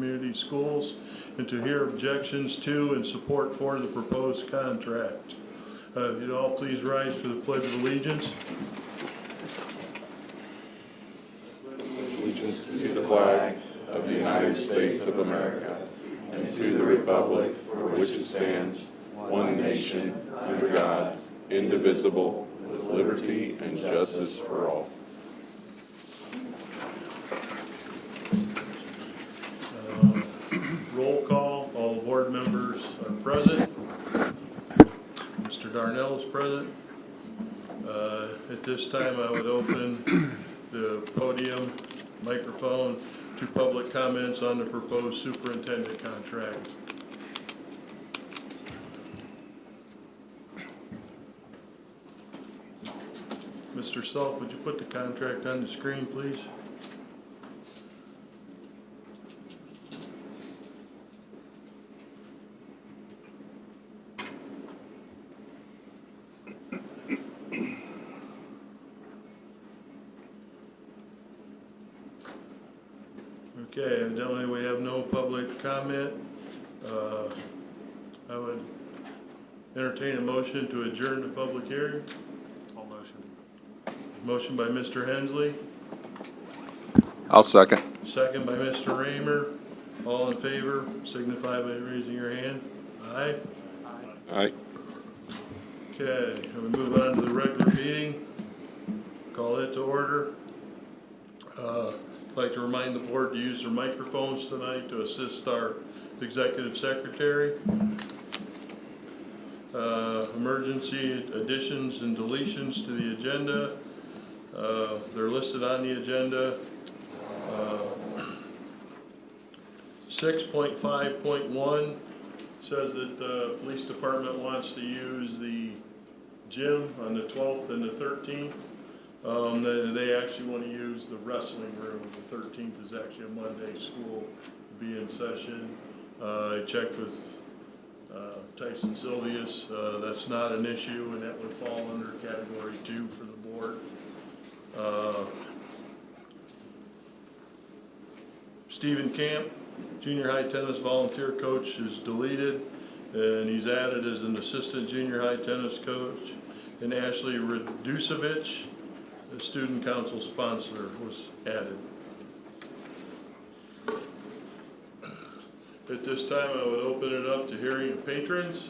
community schools and to hear objections to and support for the proposed contract. If you'd all please rise for the Pledge of Allegiance. Allegiance to the flag of the United States of America and to the republic for which it stands, one nation, under God, indivisible, with liberty and justice for all. Roll call, all the board members are present. Mr. Darnell is present. At this time, I would open the podium, microphone to public comments on the proposed superintendent contract. Mr. Self, would you put the contract on the screen, please? Okay, evidently we have no public comment. I would entertain a motion to adjourn the public hearing. All motion. Motion by Mr. Hensley, I'll second. second by Mr. Raymer. All in favor, signify by raising your hand. Aye. Aye. Okay, and we move on to the regular meeting. Call it to order. I'd like to remind the board to use their microphones tonight to assist our executive secretary. Emergency additions and deletions to the agenda. They're listed on the agenda. 6.5.1 says that the police department wants to use the gym on the 12th and the 13th. They actually want to use the wrestling room. The 13th is actually a Monday, school will be in session. I checked with Tyson Sylvius. That's not an issue, and that would fall under category 2 for the board. Stephen Camp, junior high tennis volunteer coach, is deleted, and he's added as an assistant junior high tennis coach. And Ashley Radusevich, the student council sponsor, was added. At this time, I would open it up to hearing of patrons.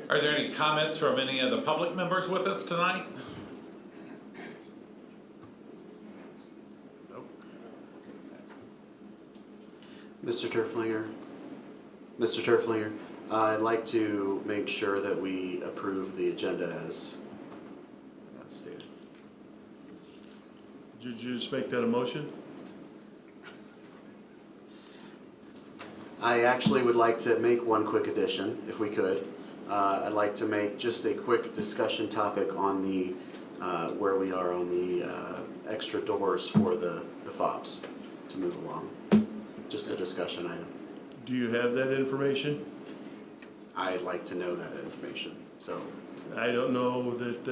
Are there any comments from any of the public members with us tonight? Mr. Turflinger, I'd like to make sure that we approve the agenda as stated. Did you just make that a motion? I actually would like to make one quick addition, if we could. I'd like to make just a quick discussion topic on the where we are on the extra doors for the fobs to move along. Just a discussion item. Do you have that information? I'd like to know that information. So I don't know that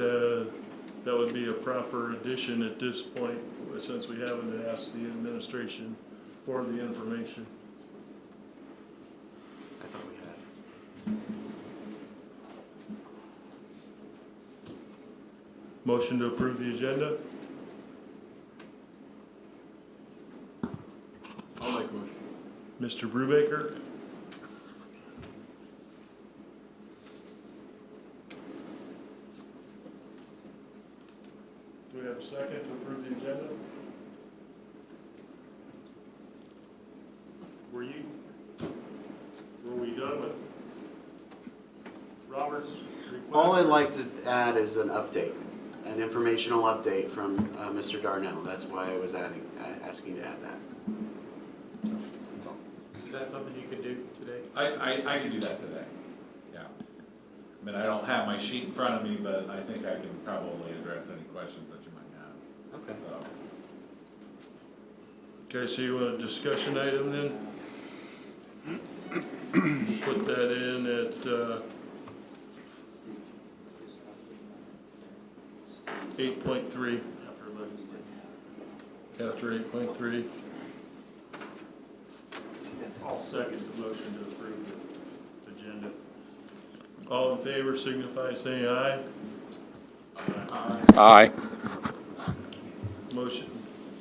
that would be a proper addition at this point, since we haven't asked the administration for the information. I thought we had. Motion to approve the agenda? I'll make a motion. Mr. Brubaker? Do we have a second to approve the agenda? Were we done with Robert's request? All I'd like to add is an update, an informational update from Mr. Darnell. That's why I was asking to add that. That's all. Is that something you could do today? I can do that today, yeah. I mean, I don't have my sheet in front of me, but I think I can probably address any questions that you might have. Okay. Okay, so you want a discussion item then? Put that in at 8.3. After 8.3. I'll second the motion to approve the agenda. All in favor signify by saying aye. Aye. Motion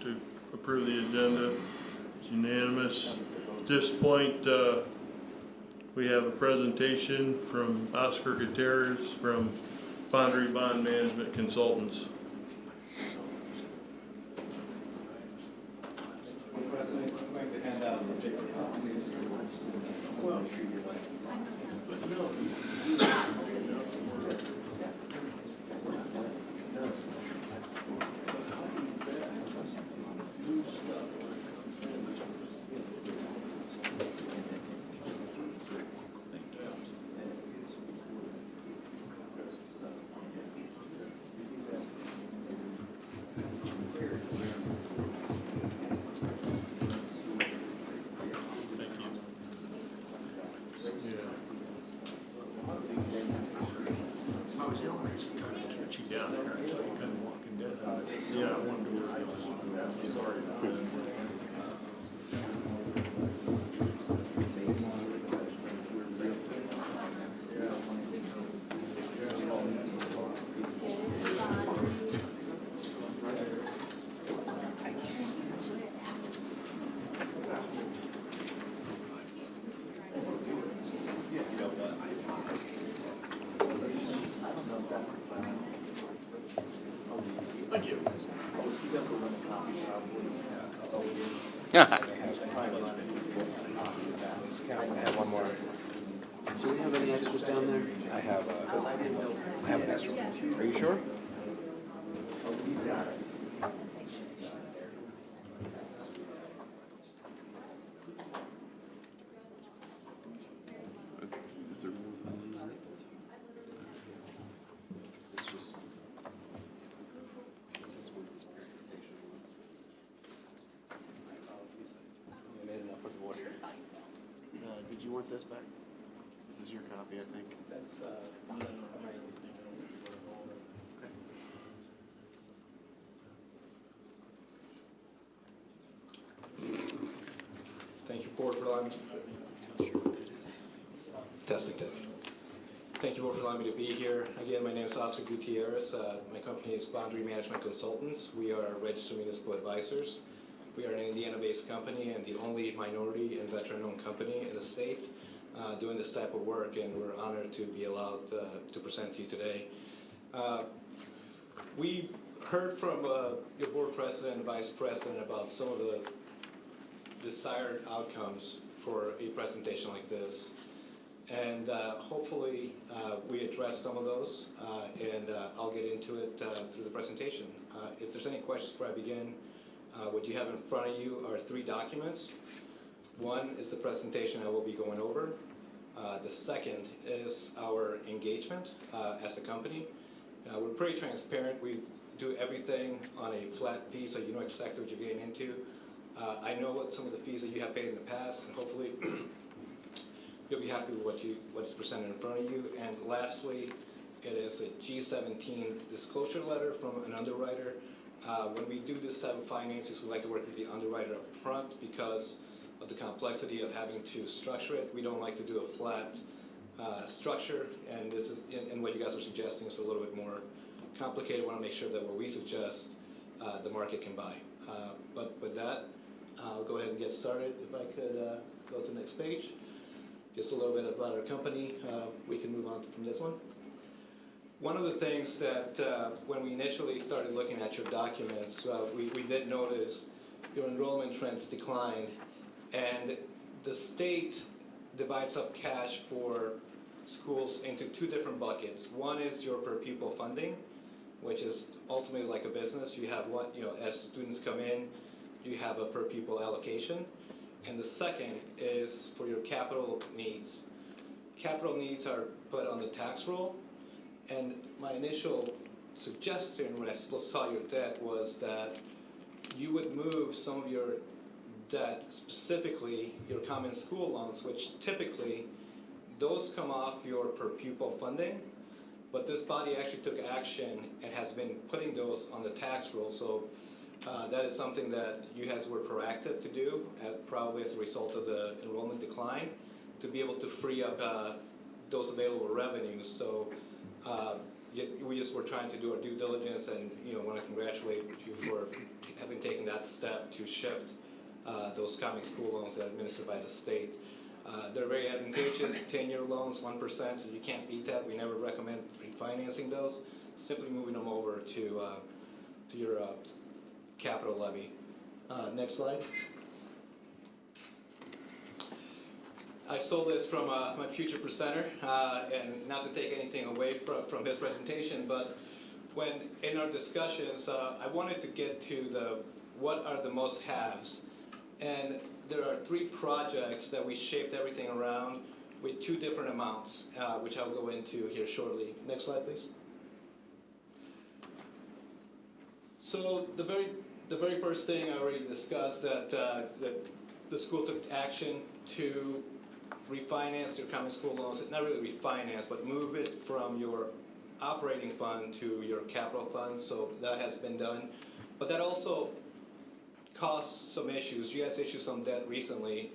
to approve the agenda is unanimous. At this point, we have a presentation from Oscar Gutierrez from Foundry Bond Management Consultants. Yeah, I wanted to work on this. Sorry about that. I have one more. Do we have any extras down there? I have an extra one. Are you sure? Did you want this back? This is your copy, I think. That's, Thank you, Board, for allowing me testing. Thank you, Board, for allowing me to be here. Again, my name is Oscar Gutierrez. My company is Boundary Management Consultants. We are registered municipal advisors. We are an Indiana-based company and the only minority and veteran-owned company in the state doing this type of work, and we're honored to be allowed to present to you today. We heard from your board president and vice president about some of the desired outcomes for a presentation like this. And hopefully we address some of those, and I'll get into it through the presentation. If there's any questions before I begin, what you have in front of you are 3 documents. One is the presentation I will be going over. The second is our engagement as a company. We're pretty transparent. We do everything on a flat fee, so you know exactly what you're getting into. I know what some of the fees that you have paid in the past, and hopefully you'll be happy with what is presented in front of you. And lastly, it is a G17 disclosure letter from an underwriter. When we do this type of finances, we like to work with the underwriter up front because of the complexity of having to structure it. We don't like to do a flat structure, and this is, and what you guys are suggesting is a little bit more complicated. I want to make sure that what we suggest, the market can buy. But with that, I'll go ahead and get started. If I could go to the next page. Just a little bit about our company. We can move on from this one. One of the things that when we initially started looking at your documents, we did notice your enrollment trends declined, and the state divides up cash for schools into 2 different buckets. One is your per pupil funding, which is ultimately like a business. You have one, as students come in, you have a per pupil allocation. And the second is for your capital needs. Capital needs are put on the tax roll. And my initial suggestion when I saw your debt was that you would move some of your debt, specifically your common school loans, which typically, those come off your per pupil funding, but this body actually took action and has been putting those on the tax roll. So that is something that you guys were proactive to do, probably as a result of the enrollment decline, to be able to free up those available revenues. So we just were trying to do our due diligence, and want to congratulate you for having taken that step to shift those common school loans that are administered by the state. They're very advantageous, 10-year loans, 1%, so you can't beat that. We never recommend refinancing those, simply moving them over to your capital levy. Next slide. I stole this from my future presenter, and not to take anything away from his presentation, but when in our discussions, I wanted to get to what are the must-haves. And there are 3 projects that we shaped everything around with 2 different amounts, which I'll go into here shortly. Next slide, please. So the very first thing I already discussed, that the school took action to refinance your common school loans. Not really refinance, but move it from your operating fund to your capital fund. So that has been done. But that also caused some issues. You guys issued some debt recently,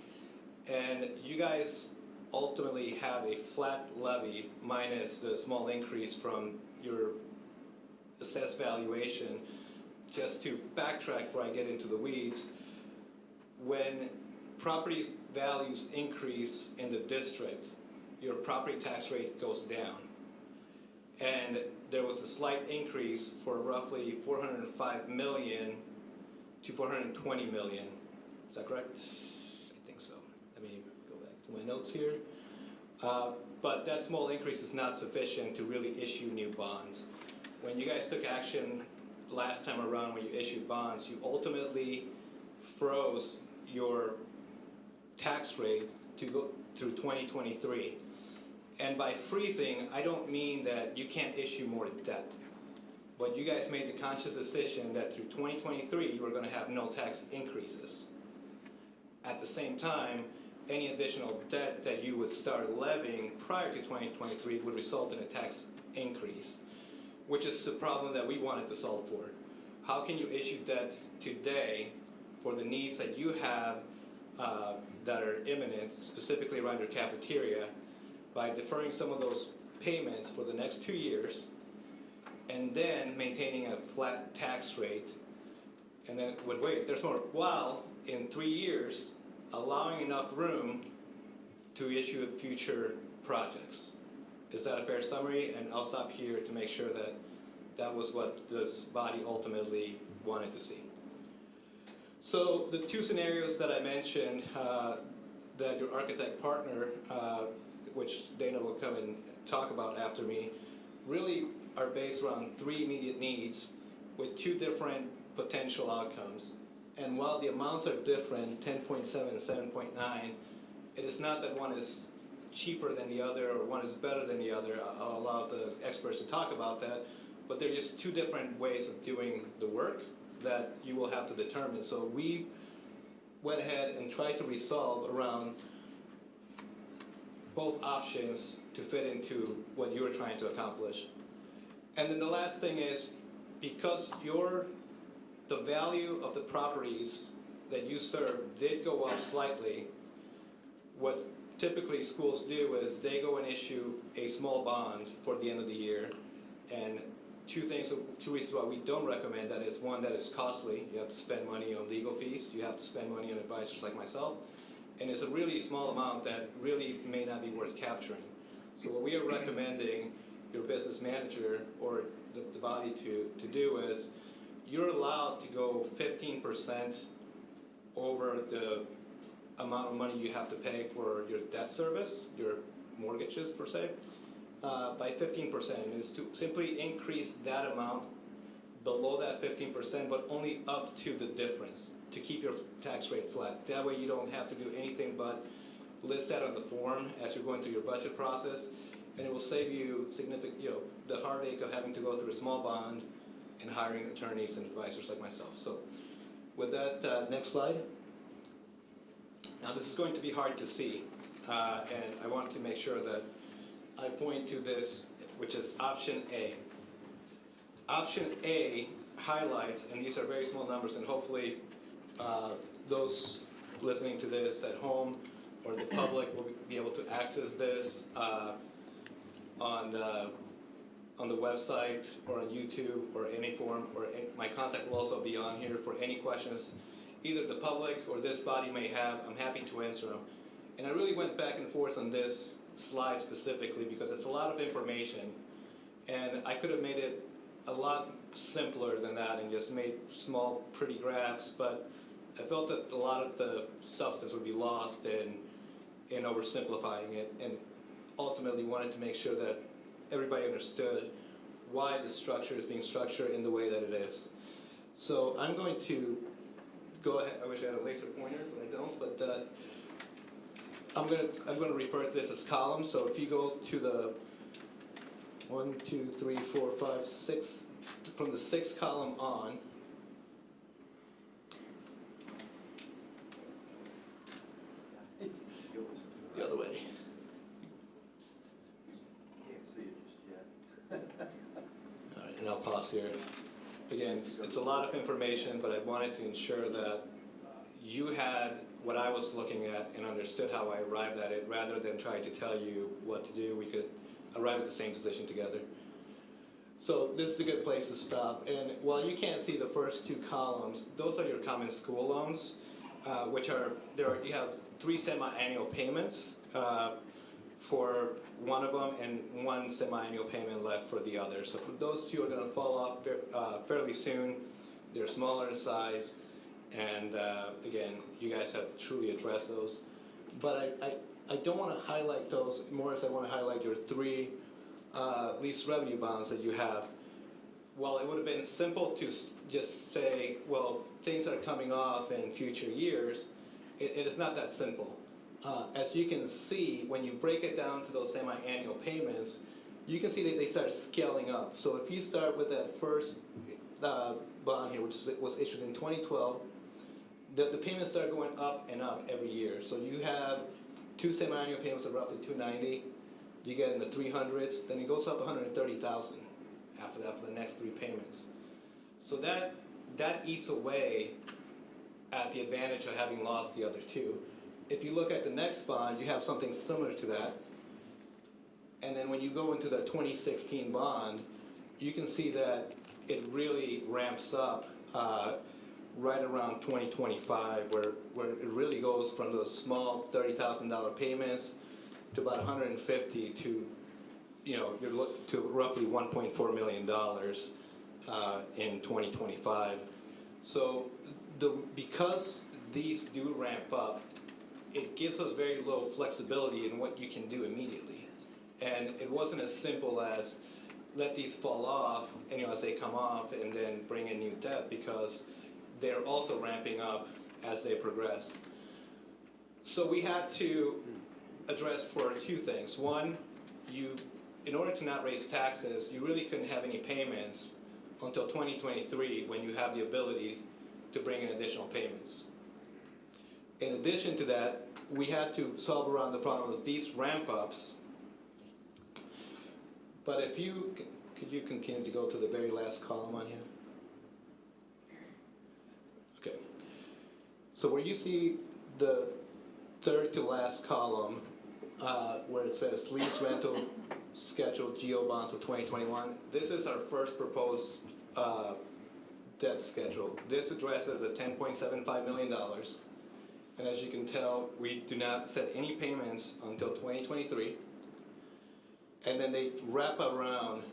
and you guys ultimately have a flat levy minus the small increase from your assessed valuation. Just to backtrack before I get into the weeds, when property values increase in the district, your property tax rate goes down. And there was a slight increase for roughly $405 million to $420 million. Is that correct? I think so. Let me go back to my notes here. But that small increase is not sufficient to really issue new bonds. When you guys took action last time around when you issued bonds, you ultimately froze your tax rate to go through 2023. And by freezing, I don't mean that you can't issue more debt. But you guys made the conscious decision that through 2023, you were going to have no tax increases. At the same time, any additional debt that you would start levying prior to 2023 would result in a tax increase, which is the problem that we wanted to solve for. How can you issue debt today for the needs that you have that are imminent, specifically around your cafeteria, by deferring some of those payments for the next 2 years, and then maintaining a flat tax rate, and then there's more, while in 3 years, allowing enough room to issue future projects. Is that a fair summary? And I'll stop here to make sure that that was what this body ultimately wanted to see. So the 2 scenarios that I mentioned, that your architect partner, which Dana will come and talk about after me, really are based around 3 immediate needs with 2 different potential outcomes. And while the amounts are different, 10.7 and 7.9, it is not that one is cheaper than the other or one is better than the other. I'll allow the experts to talk about that, but they're just 2 different ways of doing the work that you will have to determine. So we went ahead and tried to resolve around both options to fit into what you were trying to accomplish. And then the last thing is, because the value of the properties that you serve did go up slightly, what typically schools do is they go and issue a small bond for the end of the year. And 2 reasons why we don't recommend that is, 1, that is costly. You have to spend money on legal fees. You have to spend money on advisors like myself. And it's a really small amount that really may not be worth capturing. So what we are recommending your business manager or the body to do is, you're allowed to go 15% over the amount of money you have to pay for your debt service, your mortgages per se, by 15%. And it's to simply increase that amount below that 15%, but only up to the difference to keep your tax rate flat. That way you don't have to do anything but list that on the form as you're going through your budget process, and it will save you significant, the heartache of having to go through a small bond and hiring attorneys and advisors like myself. So with that, next slide. Now, this is going to be hard to see, and I want to make sure that I point to this, which is option A. Option A highlights, and these are very small numbers, and hopefully those listening to this at home or the public will be able to access this on the website or on YouTube or any form, or my contact will also be on here for any questions either the public or this body may have. I'm happy to answer them. And I really went back and forth on this slide specifically because it's a lot of information, and I could have made it a lot simpler than that and just made small pretty graphs, but I felt that a lot of the substance would be lost in oversimplifying it, and ultimately wanted to make sure that everybody understood why the structure is being structured in the way that it is. So I'm going to go ahead. I wish I had a laser pointer, but I don't. But I'm going to refer to this as columns. So if you go to the 1, 2, 3, 4, 5, 6, from the 6th column on, the other way. Can't see it just yet. All right, and I'll pause here. Again, it's a lot of information, but I wanted to ensure that you had what I was looking at and understood how I arrived at it, rather than trying to tell you what to do. We could arrive at the same position together. So this is a good place to stop. And while you can't see the first 2 columns, those are your common school loans, which are, you have 3 semi-annual payments for one of them and 1 semi-annual payment left for the other. So those 2 are going to fall off fairly soon. They're smaller in size, and again, you guys have truly addressed those. But I don't want to highlight those more as I want to highlight your 3 lease revenue bonds that you have. While it would have been simple to just say, well, things are coming off in future years, it is not that simple. As you can see, when you break it down to those semi-annual payments, you can see that they start scaling up. So if you start with that first bond here, which was issued in 2012, the payments start going up and up every year. So you have 2 semi-annual payments of roughly $290. You get in the 300s, then it goes up $130,000 after that for the next 3 payments. So that eats away at the advantage of having lost the other 2. If you look at the next bond, you have something similar to that. And then when you go into the 2016 bond, you can see that it really ramps up right around 2025, where it really goes from those small $30,000 payments to about 150 to, to roughly $1.4 million in 2025. So because these do ramp up, it gives us very low flexibility in what you can do immediately. And it wasn't as simple as let these fall off, and as they come off, and then bring in new debt, because they're also ramping up as they progress. So we had to address for 2 things. One, in order to not raise taxes, you really couldn't have any payments until 2023, when you have the ability to bring in additional payments. In addition to that, we had to solve around the problem of these ramp-ups. But if could you continue to go to the very last column on here? Okay. So where you see the 3rd to last column, where it says lease rental scheduled GO bonds of 2021, this is our first proposed debt schedule. This addresses the $10.75 million. And as you can tell, we do not set any payments until 2023. And then they wrap around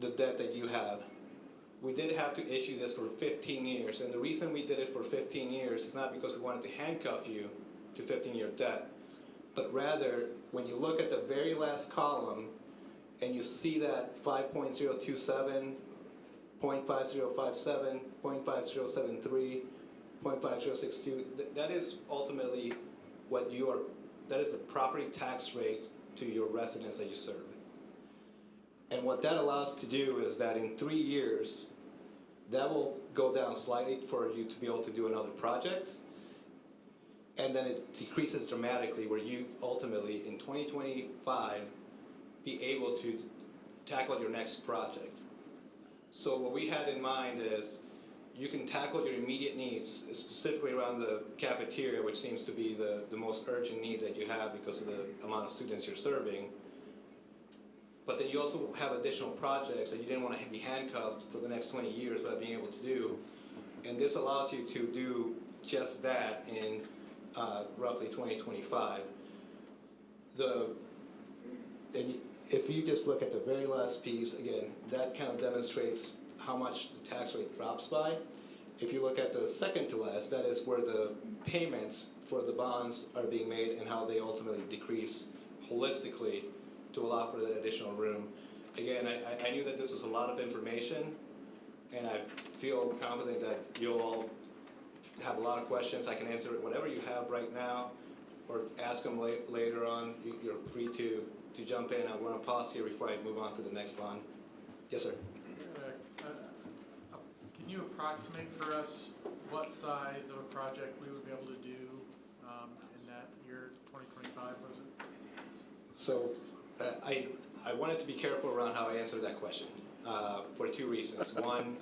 the debt that you have. We did have to issue this for 15 years. And the reason we did it for 15 years is not because we wanted to handcuff you to 15-year debt, but rather, when you look at the very last column and you see that 5.027, 0.5057, 0.5073, 0.5062, that is ultimately that is the property tax rate to your residents that you serve. And what that allows to do is that in 3 years, that will go down slightly for you to be able to do another project. and then it decreases dramatically where you ultimately, in 2025, be able to tackle your next project. So what we had in mind is you can tackle your immediate needs, specifically around the cafeteria, which seems to be the most urgent need that you have because of the amount of students you're serving. But then you also have additional projects that you didn't want to be handcuffed for the next 20 years without being able to do. And this allows you to do just that in roughly 2025. And if you just look at the very last piece, again, that kind of demonstrates how much the tax rate drops by. If you look at the second to last, that is where the payments for the bonds are being made and how they ultimately decrease holistically to allow for that additional room. Again, I knew that this was a lot of information, and I feel confident that you'll all have a lot of questions. I can answer whatever you have right now, or ask them later on. You're free to jump in. I want to pause here before I move on to the next bond. Yes, sir. Can you approximate for us what size of a project we would be able to do in that year, 2025, was it? So I wanted to be careful around how I answer that question for two reasons. One,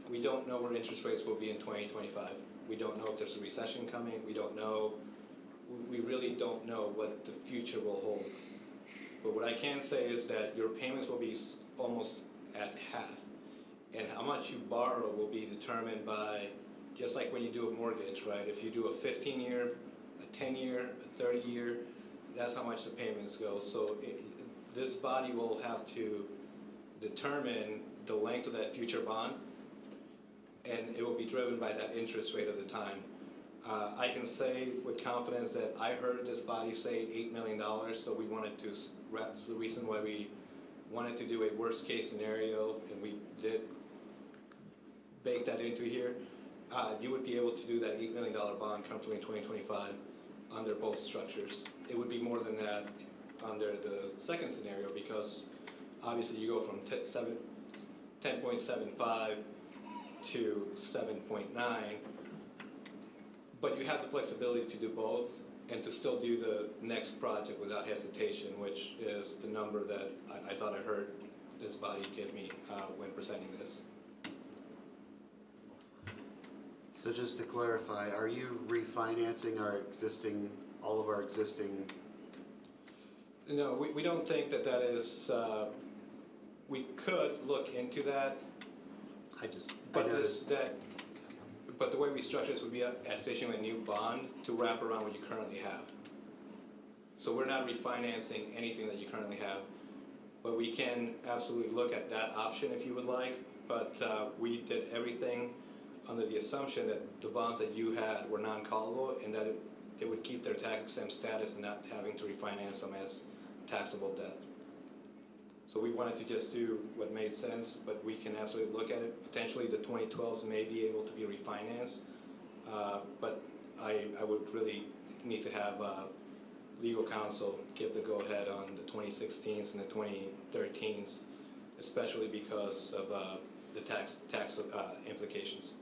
we don't know where interest rates will be in 2025. We don't know if there's a recession coming. We really don't know what the future will hold. But what I can say is that your payments will be almost at half. And how much you borrow will be determined by, just like when you do a mortgage, right? If you do a 15-year, a 10-year, a 30-year, that's how much the payments go. So this body will have to determine the length of that future bond, and it will be driven by that interest rate of the time. I can say with confidence that I heard this body say $8 million, so we wanted to, that's the reason why we wanted to do a worst case scenario, and we did bake that into here. You would be able to do that $8 million bond comfortably in 2025 under both structures. It would be more than that under the second scenario, because obviously you go from 10.75 to 7.9, but you have the flexibility to do both and to still do the next project without hesitation, which is the number that I thought I heard this body give me when presenting this. So just to clarify, are you refinancing all of our existing? No, we don't think that is, we could look into that, but the way we structure this would be as issuing a new bond to wrap around what you currently have. So we're not refinancing anything that you currently have, but we can absolutely look at that option if you would like, but we did everything under the assumption that the bonds that you had were non-callable and that it would keep their tax-exempt status and not having to refinance them as taxable debt. So we wanted to just do what made sense, but we can absolutely look at it. Potentially the 2012s may be able to be refinanced, but I would really need to have legal counsel give the go-ahead on the 2016s and the 2013s, especially because of the tax implications.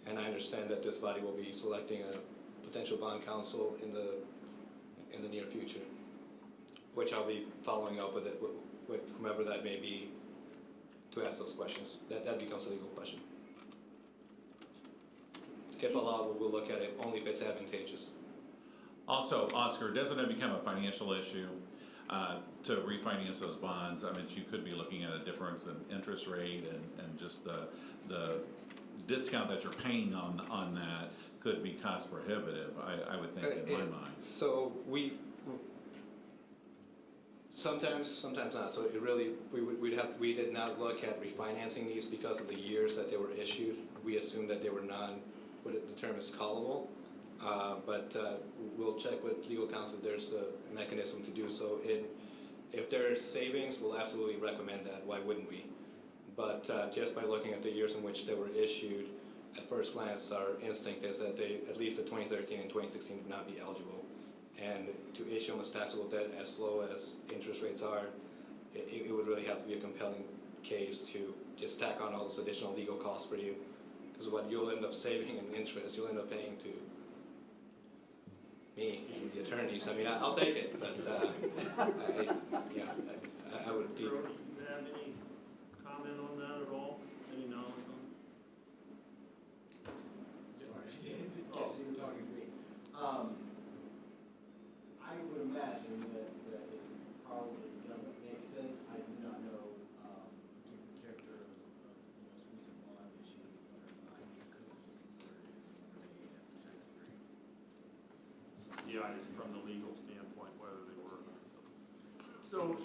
And I understand that this body will be selecting a potential bond counsel in the near future, which I'll be following up with it with whomever that may be to ask those questions. That becomes a legal question. If allowed, we'll look at it only if it's advantageous. Also, Oscar, doesn't it become a financial issue to refinance those bonds? I mean, you could be looking at a difference in interest rate and just the discount that you're paying on that could be cost prohibitive, I would think, in my mind. So sometimes not. So it really, we did not look at refinancing these because of the years that they were issued. We assumed that they were what the term is callable. But we'll check with legal counsel if there's a mechanism to do so. If there's savings, we'll absolutely recommend that. Why wouldn't we? But just by looking at the years in which they were issued, at first glance, our instinct is that at least the 2013 and 2016 would not be eligible. And to issue them as taxable debt as low as interest rates are, it would really have to be a compelling case to just tack on all this additional legal costs for you. Because what you'll end up saving in interest, you'll end up paying to me and the attorneys. I mean, I'll take it, but, I would be. Brody, you have any comment on that at all? Any knowledge on? Oh, so you're talking to me. I would imagine that it probably doesn't make sense. I do not know the character of the most recent bond issue, but I could. Yeah, just from the legal standpoint, whether they were. So,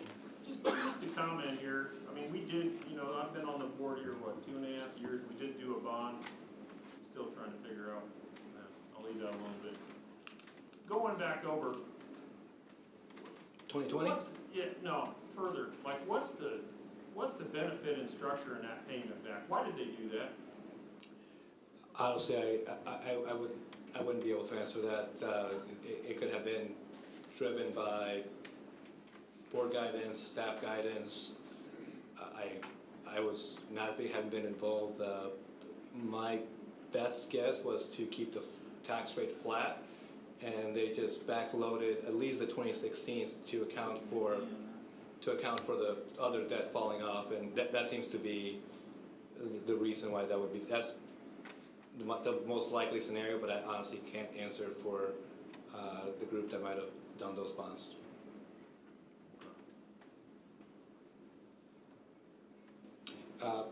just a comment here. I mean, we did, I've been on the board here, 2.5 years? We did do a bond. Still trying to figure out. I'll leave that a little bit. Going back over. 2020? No, further. Like, what's the benefit and structure in that payment back? Why did they do that? Honestly, I wouldn't be able to answer that. It could have been driven by board guidance, staff guidance. I was not, haven't been involved. My best guess was to keep the tax rate flat, and they just backloaded at least the 2016s to account for the other debt falling off, and that seems to be the reason why that would be. That's the most likely scenario, but I honestly can't answer for the group that might have done those bonds.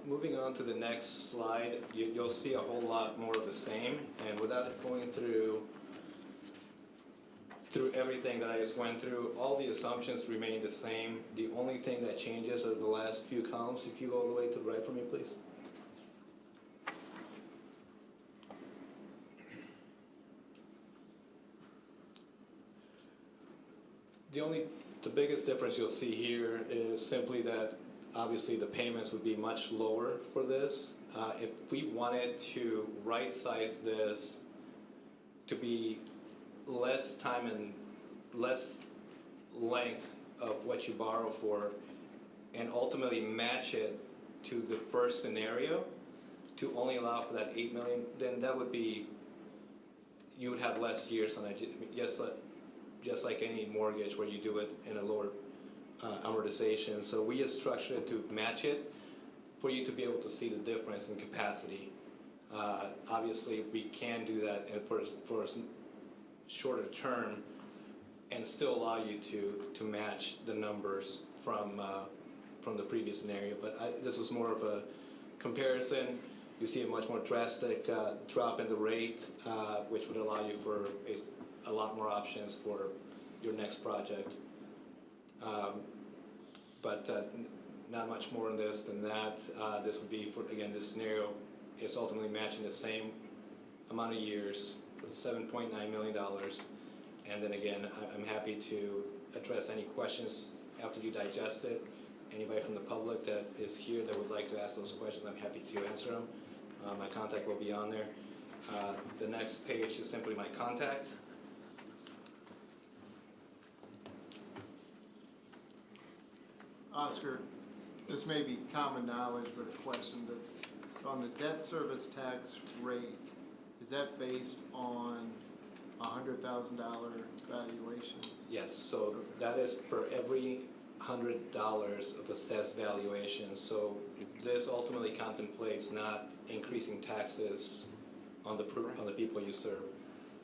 Moving on to the next slide, you'll see a whole lot more of the same, and without going through everything that I just went through, all the assumptions remain the same. The only thing that changes are the last few columns. If you go all the way to the right for me, please. The biggest difference you'll see here is simply that obviously the payments would be much lower for this. If we wanted to right-size this to be less time and less length of what you borrow for, and ultimately match it to the first scenario, to only allow for that 8 million, then that would be, you would have less years on it, just like any mortgage where you do it in a lower amortization. So we just structured it to match it for you to be able to see the difference in capacity. Obviously, we can do that for a shorter term and still allow you to match the numbers from the previous scenario. But this was more of a comparison. You see a much more drastic drop in the rate, which would allow you for a lot more options for your next project. But not much more in this than that. This would be, for again, this scenario is ultimately matching the same amount of years for the $7.9 million. And then again, I'm happy to address any questions after you digest it. Anybody from the public that is here that would like to ask those questions, I'm happy to answer them. My contact will be on there. The next page is simply my contact. Oscar, this may be common knowledge, but a question, but on the debt service tax rate, is that based on $100,000 valuations? Yes, so that is for every $100 of assessed valuation. So this ultimately contemplates not increasing taxes on the people you serve.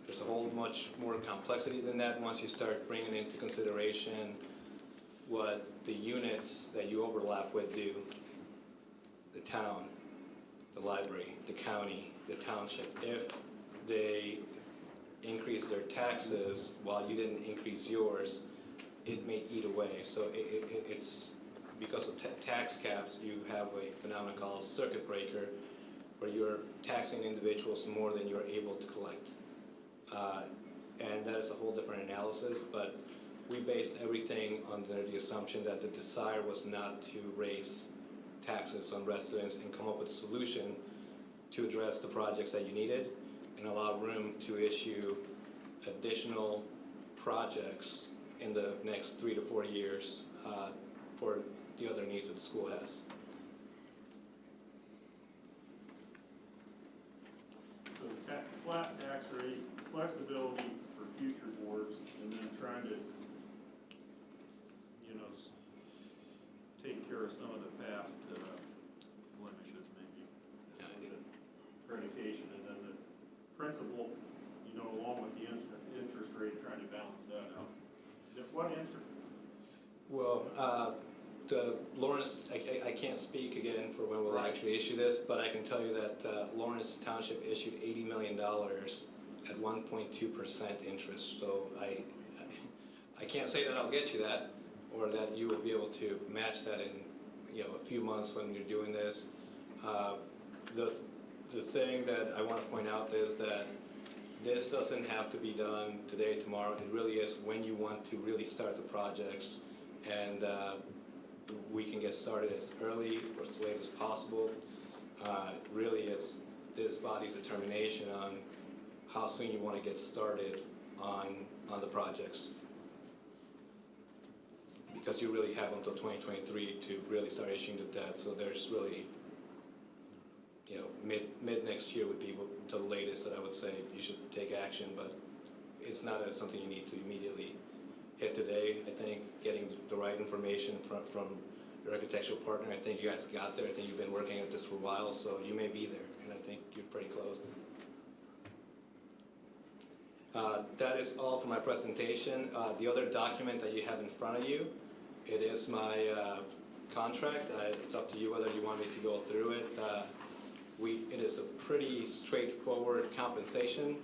There's a whole much more complexity than that once you start bringing into consideration what the units that you overlap with do. The town, the library, the county, the township. If they increase their taxes while you didn't increase yours, it may eat away. So it's because of tax caps, you have a phenomenon called circuit breaker, where you're taxing individuals more than you're able to collect. And that is a whole different analysis, but we based everything under the assumption that the desire was not to raise taxes on residents and come up with a solution to address the projects that you needed and allow room to issue additional projects in the next 3 to 4 years for the other needs that the school has. So flat tax rate flexibility for future boards, and then trying to, you know, take care of some of the past blemishes maybe. With the predication, and then the principal, you know, along with the interest rate, trying to balance that out. What interest? Well, Lawrence, I can't speak again for when we'll actually issue this, but I can tell you that Lawrence Township issued $80 million at 1.2% interest. So I can't say that I'll get you that, or that you will be able to match that in, you know, a few months when you're doing this. The thing that I want to point out is that this doesn't have to be done today, tomorrow. It really is when you want to really start the projects, and we can get started as early or as late as possible. Really, it's this body's determination on how soon you want to get started on the projects. Because you really have until 2023 to really start issuing the debt, so there's really, you know, mid next year would be the latest that I would say you should take action, but it's not something you need to immediately hit today. I think getting the right information from your architectural partner, I think you guys got there. I think you've been working at this for a while, so you may be there, and I think you're pretty close. That is all for my presentation. The other document that you have in front of you, it is my contract. It's up to you whether you want me to go through it. It is a pretty straightforward compensation.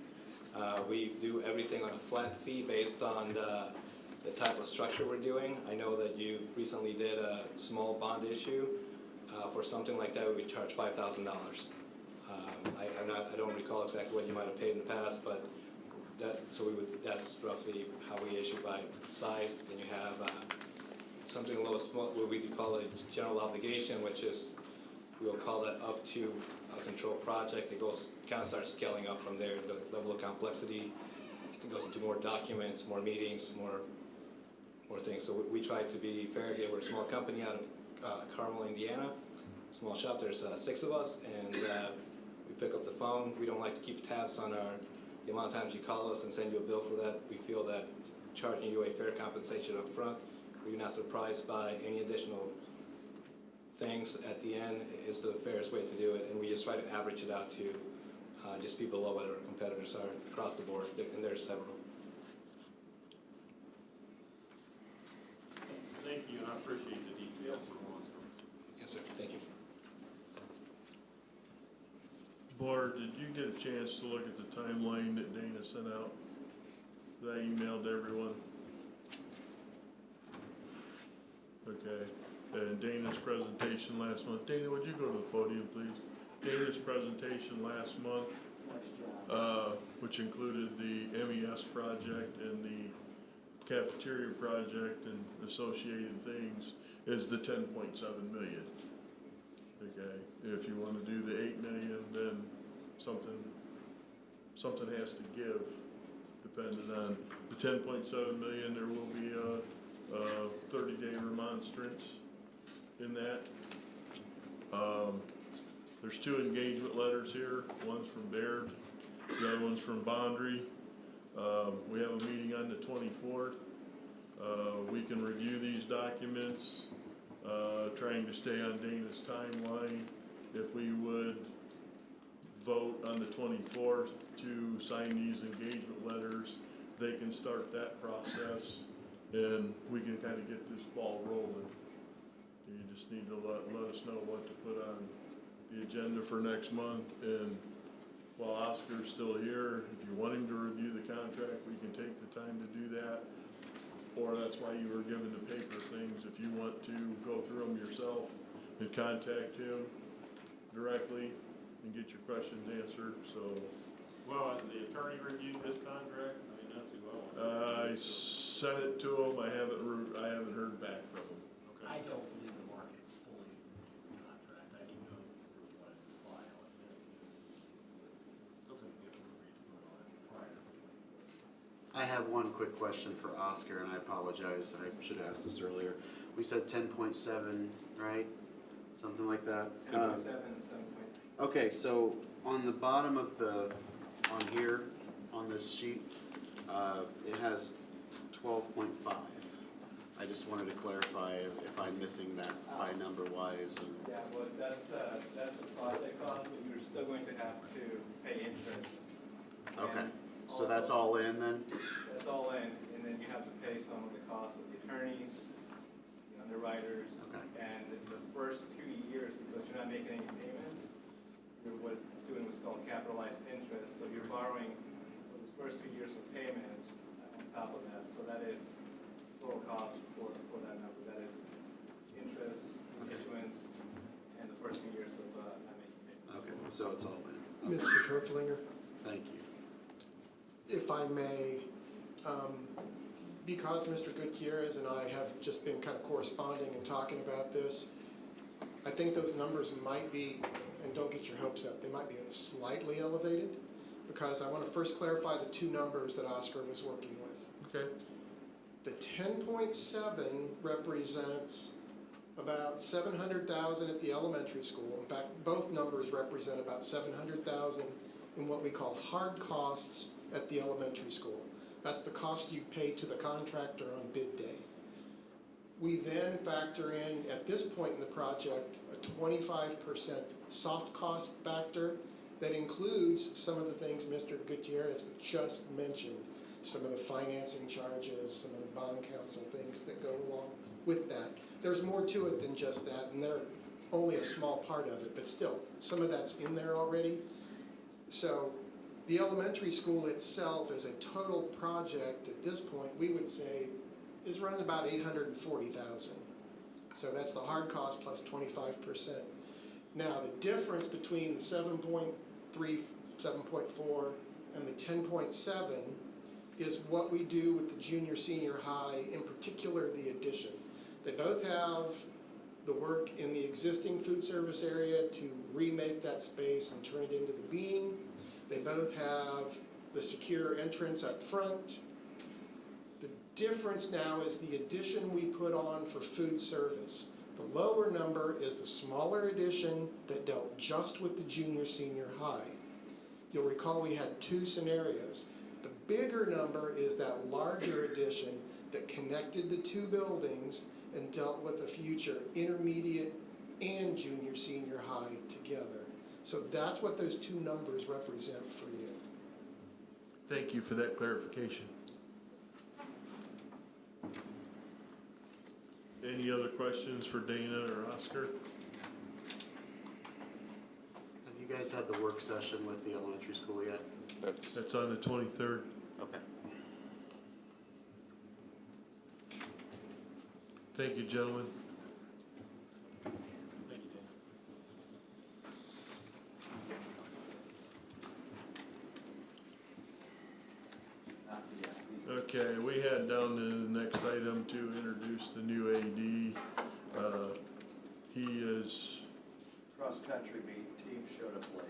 We do everything on a flat fee based on the type of structure we're doing. I know that you recently did a small bond issue. For something like that, we charge $5,000. I don't recall exactly what you might have paid in the past, but that's roughly how we issue by size. Then you have something a little small, what we could call a general obligation, which is, we'll call that up to a control project. It kind of starts scaling up from there, the level of complexity. It goes into more documents, more meetings, more things. So we try to be fair here. We're a small company out of Carmel, Indiana. Small shop, there's 6 of us, and we pick up the phone. We don't like to keep tabs on the amount of times you call us and send you a bill for that. We feel that charging you a fair compensation up front, where you're not surprised by any additional things at the end, is the fairest way to do it. And we just try to average it out to just be below what our competitors are across the board, and there's several. Thank you, and I appreciate the details. Yes, sir. Thank you. Board, did you get a chance to look at the timeline that Dana sent out? That I emailed to everyone? Okay, and Dana's presentation last month. Dana, would you go to the podium, please? Dana's presentation last month, which included the MES project and the cafeteria project and associated things, is the 10.7 million. Okay, if you want to do the 8 million, then something has to give, depending on the 10.7 million. There will be a 30-day remonstrance in that. There's 2 engagement letters here. One's from Baird, the other one's from Bondry. We have a meeting on the 24th. We can review these documents, trying to stay on Dana's timeline. If we would vote on the 24th to sign these engagement letters, they can start that process, and we can kind of get this ball rolling. You just need to let us know what to put on the agenda for next month, and while Oscar's still here, if you want him to review the contract, we can take the time to do that. Or that's why you were given the paper things. If you want to go through them yourself and contact him directly and get your questions answered, so. Well, has the attorney reviewed this contract? I mean, that's who I want. I sent it to him. I haven't heard back from him. Okay. I don't believe the market's fully in contract. I do know for what is file and this is. Okay. If we agreed to put on it prior to the 24th. I have one quick question for Oscar, and I apologize, I should have asked this earlier. We said 10.7, right? Something like that? 10.7 and 7. Okay, so on the bottom of on here, on this sheet. It has 12.5. I just wanted to clarify if I'm missing that by number wise. Yeah, well, that's the project cost, but you're still going to have to pay interest. Okay, And so that's also- all in then? That's all in, and then you have to pay some of the cost of the attorneys, the underwriters. Okay. And the first 2 years, because you're not making any payments, you're doing what's called capitalized interest. So you're borrowing for those first 2 years of payments on top of that. So that is total cost for that number. That is interest, issuance, and the first 2 years of not making payments. Okay, so it's all in. Mr. Kerflinger, Thank you. if I may, because Mr. Gutierrez and I have just been kind of corresponding and talking about this, I think those numbers might be, and don't get your hopes up, they might be slightly elevated, because I want to first clarify the two numbers that Oscar was working with. Okay. The 10.7 represents about 700,000 at the elementary school. In fact, both numbers represent about 700,000 in what we call hard costs at the elementary school. That's the cost you pay to the contractor on bid day. We then factor in, at this point in the project, a 25% soft cost factor that includes some of the things Mr. Gutierrez just mentioned, some of the financing charges, some of the bond counsel things that go along with that. There's more to it than just that, and they're only a small part of it, but still, some of that's in there already. So the elementary school itself as a total project at this point, we would say, is running about $840,000. So that's the hard cost plus 25%. Now, the difference between the 7.3, 7.4, and the 10.7 is what we do with the junior, senior high, in particular the addition. They both have the work in the existing food service area to remake that space and turn it into the bean. They both have the secure entrance up front. The difference now is the addition we put on for food service. The lower number is the smaller addition that dealt just with the junior, senior high. You'll recall we had two scenarios. The bigger number is that larger addition that connected the two buildings and dealt with the future intermediate and junior, senior high together. So that's what those two numbers represent for you. Thank you for that clarification. Any other questions for Dana or Oscar? Have you guys had the work session with the elementary school yet? That's on the 23rd. Okay. Thank you, gentlemen. Thank you, Dan. Okay, we had down the next item to introduce the new AD. He is, Cross-country meet, team showed up late.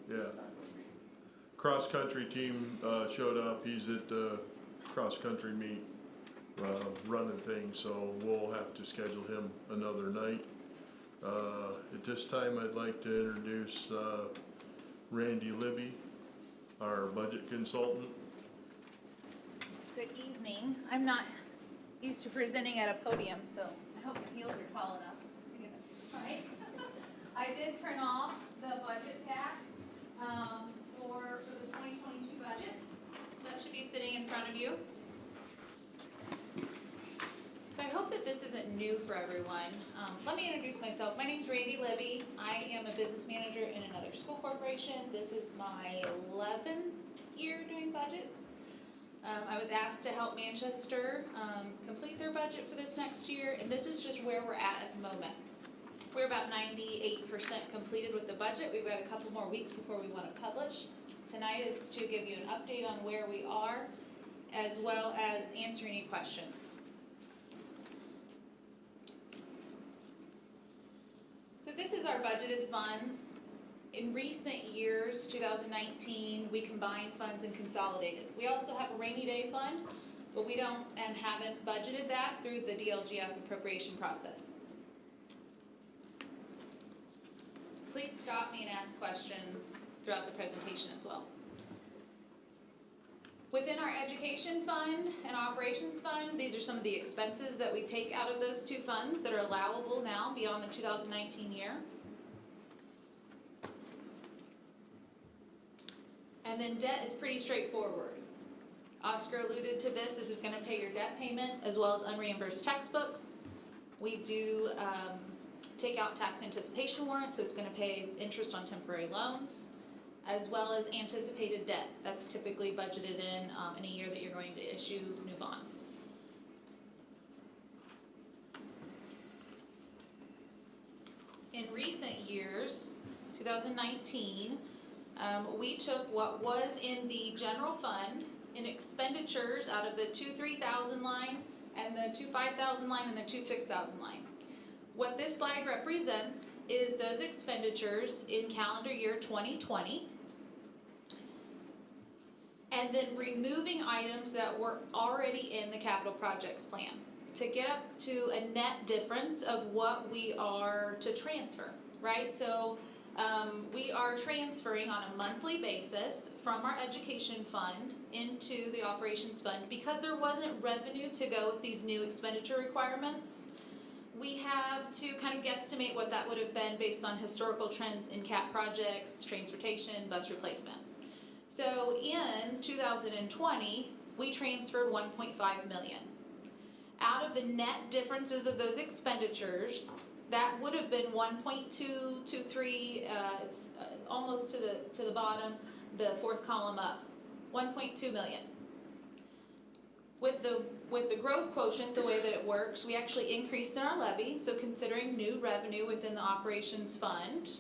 Yeah. It's not gonna be- cross-country team showed up. He's at the cross-country meet running things, so we'll have to schedule him another night. At this time, I'd like to introduce Randy Libby, our budget consultant. Good evening. I'm not used to presenting at a podium, so I hope my heels are tall enough to get it right. I did print off the budget pack for the 2022 budget. That should be sitting in front of you. So I hope that this isn't new for everyone. Let me introduce myself. My name's Randy Libby. I am a business manager in another school corporation. This is my 11th year doing budgets. I was asked to help Manchester complete their budget for this next year, and this is just where we're at the moment. We're about 98% completed with the budget. We've got a couple more weeks before we want to publish. Tonight is to give you an update on where we are, as well as answer any questions. So this is our budgeted funds. In recent years, 2019, we combined funds and consolidated. We also have a rainy day fund, but we don't and haven't budgeted that through the DLGF appropriation process. Please stop me and ask questions throughout the presentation as well. Within our education fund and operations fund, these are some of the expenses that we take out of those two funds that are allowable now beyond the 2019 year. And then debt is pretty straightforward. Oscar alluded to this. This is going to pay your debt payment as well as unreimbursed textbooks. We do take out tax anticipation warrants, so it's going to pay interest on temporary loans, as well as anticipated debt. That's typically budgeted in a year that you're going to issue new bonds. In recent years, 2019, we took what was in the general fund in expenditures out of the 2,3,000 line and the 2,5,000 line and the 2,6,000 line. What this slide represents is those expenditures in calendar year 2020, and then removing items that were already in the capital projects plan to get up to a net difference of what we are to transfer, right? So we are transferring on a monthly basis from our education fund into the operations fund because there wasn't revenue to go with these new expenditure requirements. We have to kind of guesstimate what that would have been based on historical trends in cap projects, transportation, bus replacement. So in 2020, we transferred 1.5 million. Out of the net differences of those expenditures, that would have been 1.223, it's almost to the bottom, the fourth column up, 1.2 million. With the growth quotient, the way that it works, we actually increased in our levy, so considering new revenue within the operations fund,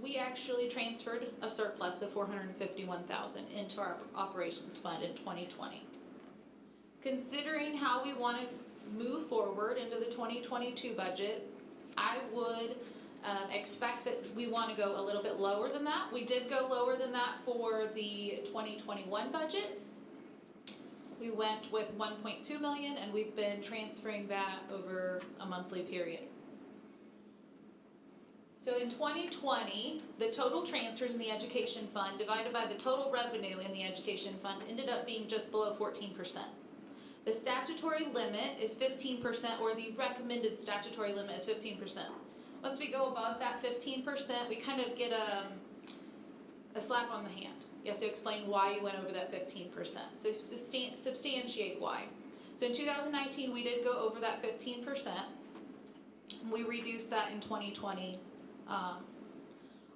we actually transferred a surplus of $451,000 into our operations fund in 2020. Considering how we want to move forward into the 2022 budget, I would expect that we want to go a little bit lower than that. We did go lower than that for the 2021 budget. We went with 1.2 million, and we've been transferring that over a monthly period. So in 2020, the total transfers in the education fund divided by the total revenue in the education fund ended up being just below 14%. The statutory limit is 15%, or the recommended statutory limit is 15%. Once we go above that 15%, we kind of get a slap on the hand. You have to explain why you went over that 15%. So substantiate why. So in 2019, we did go over that 15%. We reduced that in 2020.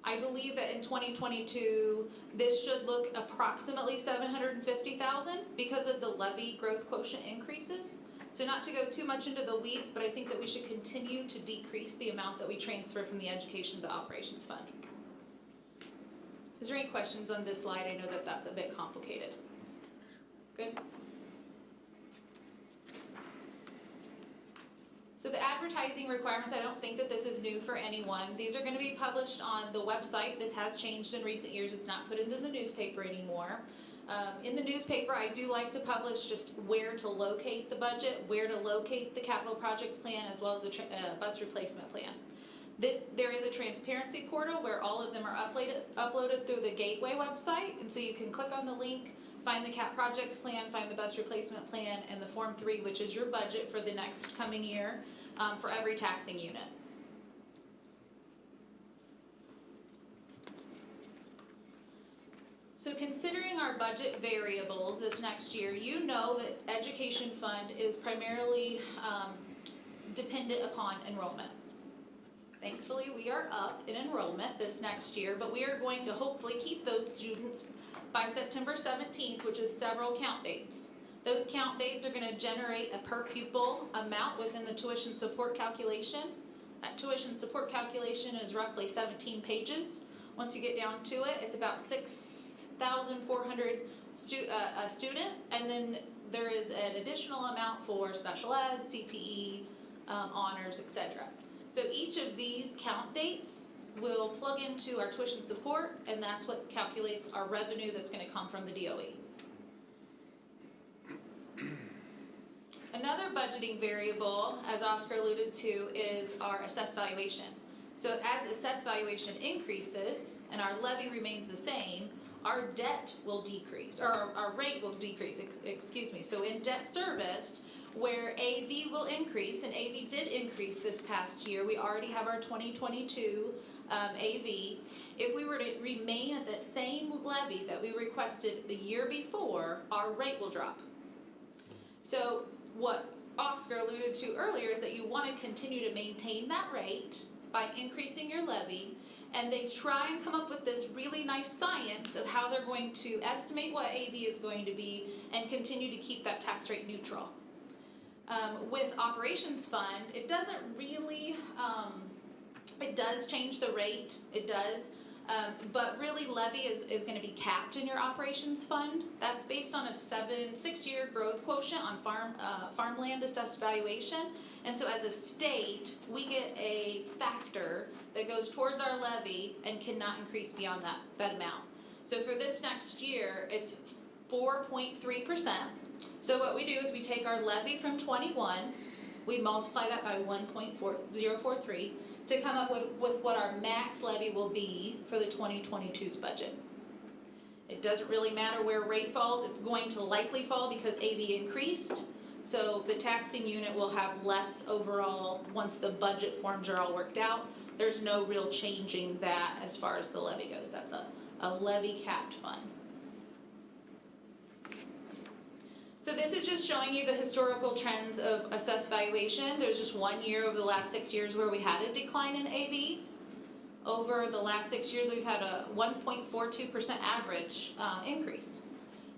I believe that in 2022, this should look approximately 750,000 because of the levy growth quotient increases. So not to go too much into the weeds, but I think that we should continue to decrease the amount that we transfer from the education to the operations fund. Is there any questions on this slide? I know that that's a bit complicated. Good? So the advertising requirements, I don't think that this is new for anyone. These are going to be published on the website. This has changed in recent years. It's not put into the newspaper anymore. In the newspaper, I do like to publish just where to locate the budget, where to locate the capital projects plan, as well as the bus replacement plan. There is a transparency portal where all of them are uploaded through the Gateway website, and so you can click on the link, find the cap projects plan, find the bus replacement plan, and the Form 3, which is your budget for the next coming year for every taxing unit. So considering our budget variables this next year, you know that education fund is primarily dependent upon enrollment. Thankfully, we are up in enrollment this next year, but we are going to hopefully keep those students by September 17th, which is several count dates. Those count dates are going to generate a per pupil amount within the tuition support calculation. That tuition support calculation is roughly 17 pages. Once you get down to it, it's about 6,400 a student, and then there is an additional amount for special ed, CTE, honors, etc. So each of these count dates will plug into our tuition support, and that's what calculates our revenue that's going to come from the DOE. Another budgeting variable, as Oscar alluded to, is our assessed valuation. So as assessed valuation increases and our levy remains the same, our debt will decrease, or our rate will decrease, excuse me. So in debt service, where AV will increase, and AV did increase this past year, we already have our 2022 AV. If we were to remain at that same levy that we requested the year before, our rate will drop. So what Oscar alluded to earlier is that you want to continue to maintain that rate by increasing your levy, and they try and come up with this really nice science of how they're going to estimate what AV is going to be and continue to keep that tax rate neutral. With operations fund, it doesn't really, it does change the rate, it does, but really levy is gonna be capped in your operations fund. That's based on a 6-year growth quotient on farmland assessed valuation. And so as a state, we get a factor that goes towards our levy and cannot increase beyond that amount. So for this next year, it's 4.3%. So what we do is we take our levy from 21, we multiply that by 1.4043 to come up with what our max levy will be for the 2022's budget. It doesn't really matter where rate falls, it's going to likely fall because AV increased. So the taxing unit will have less overall once the budget forms are all worked out. There's no real changing that as far as the levy goes. That's a levy capped fund. So this is just showing you the historical trends of assessed valuation. There's just 1 year over the last 6 years where we had a decline in AV. Over the last 6 years, we've had a 1.42% average increase.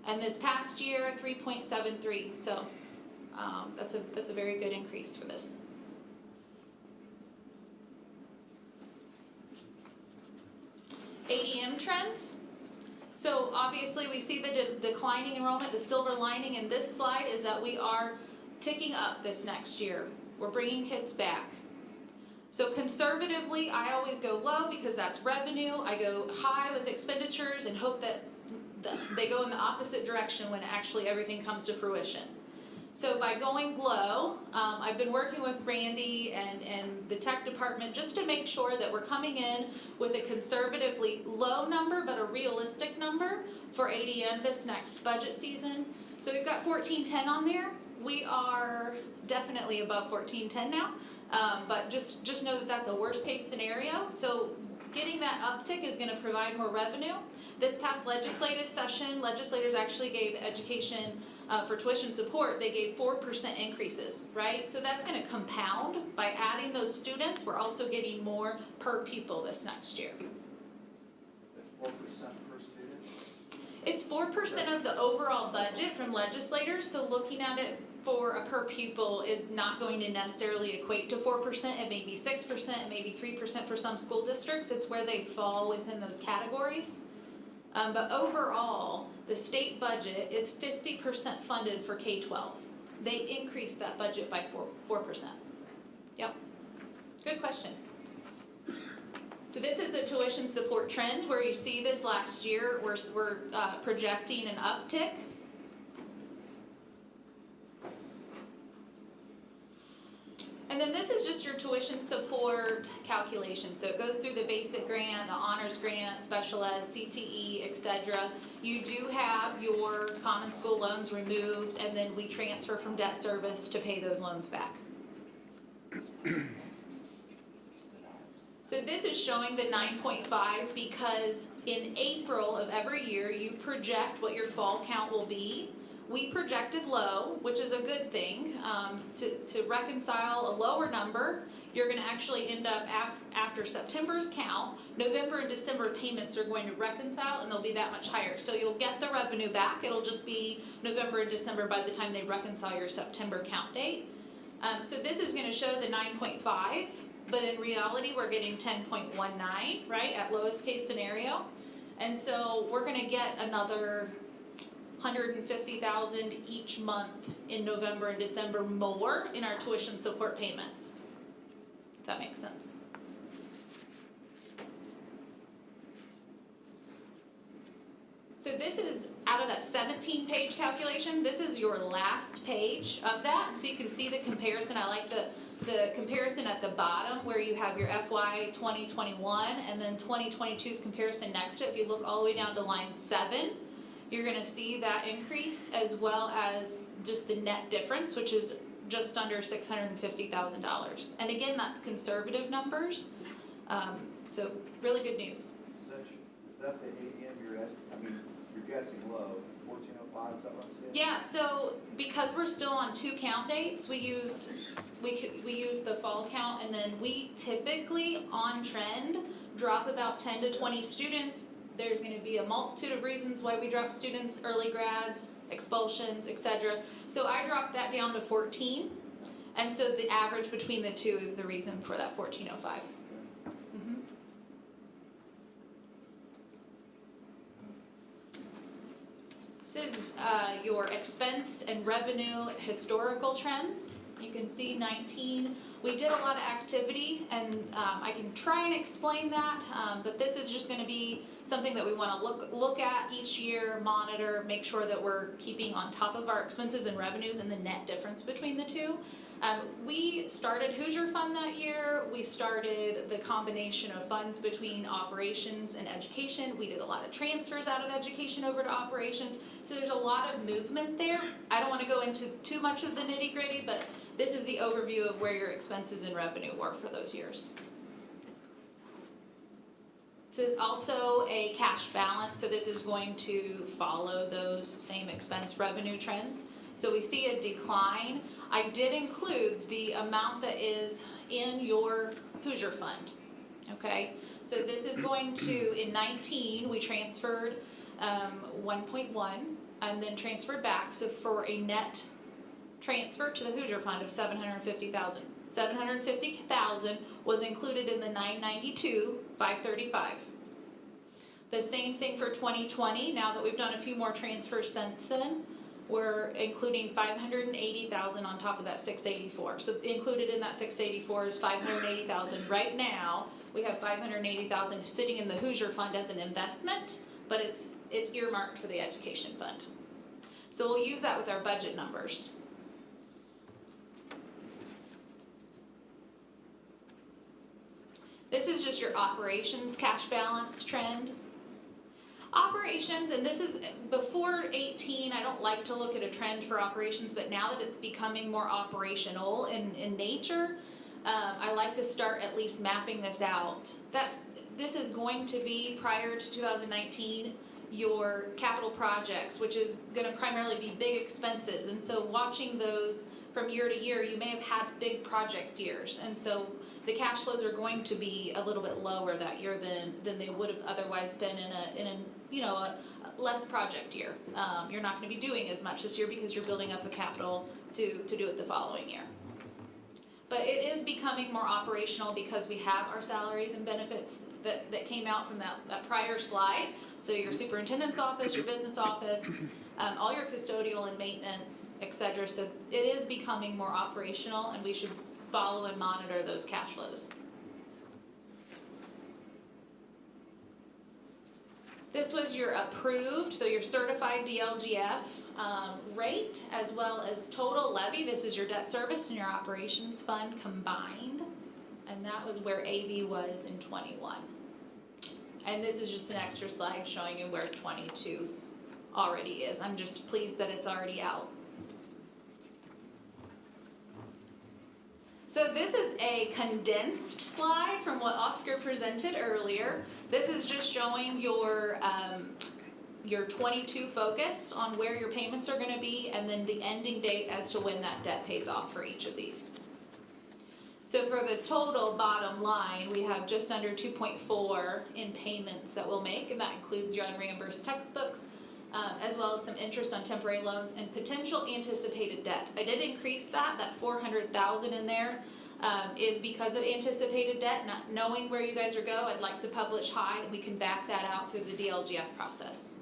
And this past year, 3.73. So that's a very good increase for this. ADM trends. So obviously we see the declining enrollment. The silver lining in this slide is that we are ticking up this next year. We're bringing kids back. So conservatively, I always go low because that's revenue. I go high with expenditures and hope that they go in the opposite direction when actually everything comes to fruition. So by going low, I've been working with Randy and the tech department just to make sure that we're coming in with a conservatively low number but a realistic number for ADM this next budget season. So we've got 1410 on there. We are definitely above 1410 now, but just know that that's a worst case scenario. So getting that uptick is going to provide more revenue. This past legislative session, legislators actually gave education for tuition support, they gave 4% increases, right? So that's going to compound. By adding those students, we're also getting more per pupil this next year. 4% per student? It's 4% of the overall budget from legislators, so looking at it for a per pupil is not going to necessarily equate to 4%. It may be 6%, it may be 3% for some school districts. It's where they fall within those categories. But overall, the state budget is 50% funded for K-12. They increased that budget by 4%. Yep. Good question. So this is the tuition support trend where you see this last year. We're projecting an uptick. And then this is just your tuition support calculation. So it goes through the basic grant, the honors grant, special ed, CTE, etc. You do have your common school loans removed, and then we transfer from debt service to pay those loans back. So this is showing the 9.5 because in April of every year you project what your fall count will be. We projected low, which is a good thing. To reconcile a lower number, you're going to actually end up after September's count, November and December payments are going to reconcile and they'll be that much higher. So you'll get the revenue back. It'll just be November and December by the time they reconcile your September count date. So this is going to show the 9.5, but in reality we're getting 10.19, right, at lowest case scenario. And so we're going to get another $150,000 each month in November and December more in our tuition support payments. If that makes sense. So this is out of that 17-page calculation. This is your last page of that, so you can see the comparison. I like the comparison at the bottom where you have your FY 2021 and then 2022's comparison next to it, if you look all the way down to line 7, you're gonna see that increase as well as just the net difference, which is just under $650,000. And again, that's conservative numbers, so really good news. Is that the ADM you're guessing low, 1405, is that what I'm saying? Yeah, so because we're still on 2 count dates, we use the fall count, and then we typically, on trend, drop about 10 to 20 students. There's gonna be a multitude of reasons why we drop students, early grads, expulsions, etc. So I dropped that down to 14, and so the average between the two is the reason for that 1405. Mhm. This is your expense and revenue historical trends. You can see 19, we did a lot of activity, and I can try and explain that, but this is just gonna be something that we wanna look at each year, monitor, make sure that we're keeping on top of our expenses and revenues and the net difference between the two. We started Hoosier Fund that year. We started the combination of funds between operations and education. We did a lot of transfers out of education over to operations. So there's a lot of movement there. I don't wanna go into too much of the nitty gritty, but this is the overview of where your expenses and revenue were for those years. This is also a cash balance, so this is going to follow those same expense revenue trends. So we see a decline. I did include the amount that is in your Hoosier Fund, okay? So this is going to, in 19, we transferred 1.1 and then transferred back, so for a net transfer to the Hoosier Fund of $750,000. $750,000 was included in the 992,535. The same thing for 2020, now that we've done a few more transfers since then, we're including $580,000 on top of that 684. So included in that 684 is $580,000. Right now, we have $580,000 sitting in the Hoosier Fund as an investment, but it's earmarked for the education fund. So we'll use that with our budget numbers. This is just your operations cash balance trend. Operations, and this is before 18, I don't like to look at a trend for operations, but now that it's becoming more operational in nature, I like to start at least mapping this out. This is going to be, prior to 2019, your capital projects, which is gonna primarily be big expenses, and so watching those from year to year, you may have had big project years, and so the cash flows are going to be a little bit lower that year than they would have otherwise been in a less project year. You're not going to be doing as much this year because you're building up the capital to do it the following year. But it is becoming more operational because we have our salaries and benefits that came out from that prior slide. So your superintendent's office, your business office, all your custodial and maintenance, etc. So it is becoming more operational, and we should follow and monitor those cash flows. This was your approved, so your certified DLGF rate, as well as total levy. This is your debt service and your operations fund combined, and that was where AV was in 21. And this is just an extra slide showing you where 22's already is. I'm just pleased that it's already out. So this is a condensed slide from what Oscar presented earlier. This is just showing your 22 focus on where your payments are gonna be, and then the ending date as to when that debt pays off for each of these. So for the total bottom line, we have just under 2.4 in payments that we'll make, and that includes your unreimbursed textbooks, as well as some interest on temporary loans and potential anticipated debt. I did increase that $400,000 in there is because of anticipated debt. Not knowing where you guys are going, I'd like to publish high, and we can back that out through the DLGF process.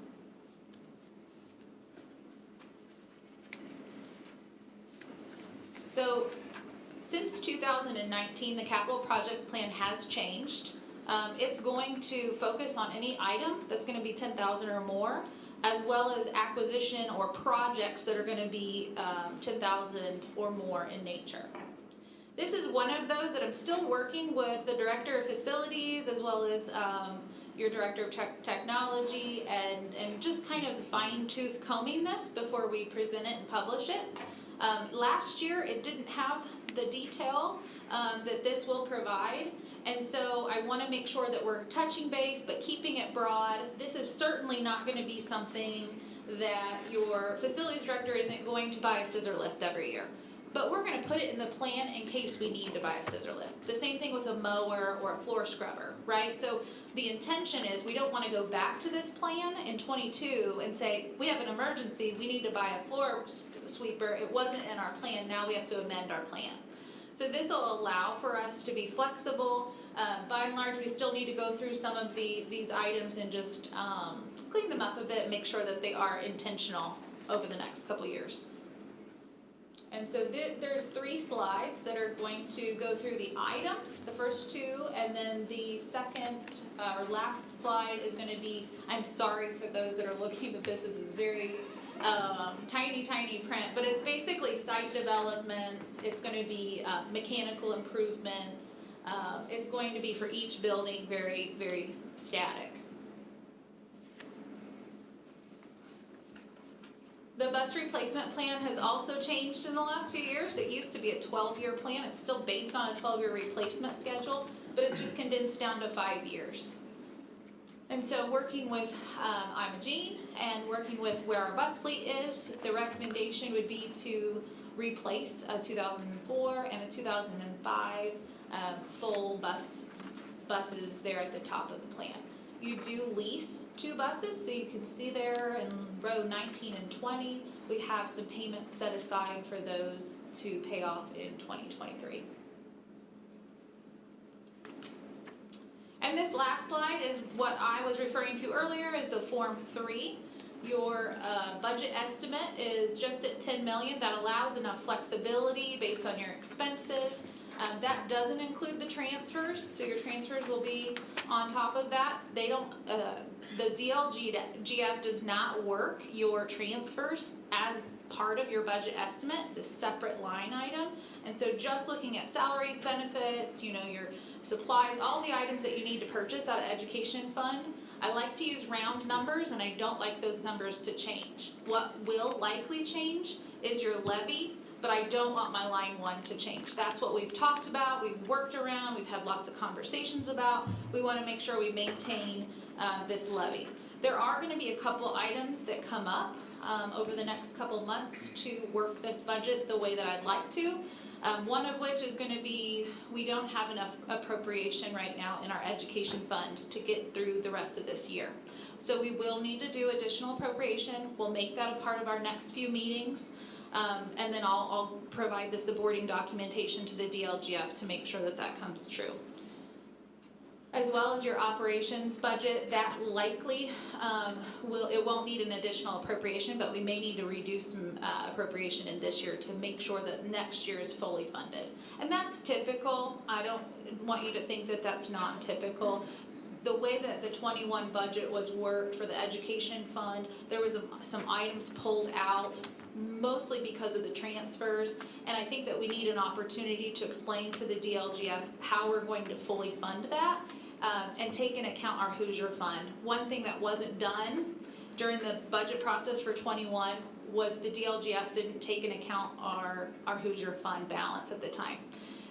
So since 2019, the capital projects plan has changed. It's going to focus on any item that's going to be 10,000 or more, as well as acquisition or projects that are going to be 10,000 or more in nature. This is one of those that I'm still working with the Director of Facilities as well as your Director of Technology and just kind of fine tooth combing this before we present it and publish it. Last year, it didn't have the detail that this will provide. And so I want to make sure that we're touching base, but keeping it broad. This is certainly not going to be something that your facilities director isn't going to buy a scissor lift every year. But we're going to put it in the plan in case we need to buy a scissor lift. The same thing with a mower or a floor scrubber, right? So the intention is we don't want to go back to this plan in 22 and say, we have an emergency, we need to buy a floor sweeper. It wasn't in our plan, now we have to amend our plan. So this will allow for us to be flexible. By and large, we still need to go through some of these items and just clean them up a bit, make sure that they are intentional over the next couple years. And so there's 3 slides that are going to go through the items, the first 2, and then the second or last slide is going to be, I'm sorry for those that are looking at this, this is very tiny print, but it's basically site developments, it's going to be mechanical improvements, it's going to be for each building very, very static. The bus replacement plan has also changed in the last few years. It used to be a 12-year plan. It's still based on a 12-year replacement schedule, but it's just condensed down to 5 years. And so working with Imogene and working with where our bus fleet is, the recommendation would be to replace a 2004 and a 2005 full buses there at the top of the plan. You do lease 2 buses, so you can see there in row 19 and 20, we have some payments set aside for those to pay off in 2023. And this last slide is what I was referring to earlier is the Form 3. Your budget estimate is just at $10 million. That allows enough flexibility based on your expenses. That doesn't include the transfers, so your transfers will be on top of that. They don't, the DLGF does not work your transfers as part of your budget estimate. It's a separate line item. And so just looking at salaries, benefits, your supplies, all the items that you need to purchase out of education fund, I like to use round numbers and I don't like those numbers to change. What will likely change is your levy, but I don't want my line 1 to change. That's what we've talked about, we've worked around, we've had lots of conversations about. We want to make sure we maintain this levy. There are going to be a couple items that come up over the next couple months to work this budget the way that I'd like to. One of which is going to be, we don't have enough appropriation right now in our education fund to get through the rest of this year. So we will need to do additional appropriation. We'll make that a part of our next few meetings. And then I'll provide the supporting documentation to the DLGF to make sure that that comes true. As well as your operations budget, that likely it won't need an additional appropriation, but we may need to reduce some appropriation in this year to make sure that next year is fully funded. And that's typical. I don't want you to think that that's non-typical. The way that the 21 budget was worked for the education fund, there was some items pulled out, mostly because of the transfers, and I think that we need an opportunity to explain to the DLGF how we're going to fully fund that, and take into account our Hoosier Fund. One thing that wasn't done during the budget process for 21 was the DLGF didn't take into account our Hoosier Fund balance at the time.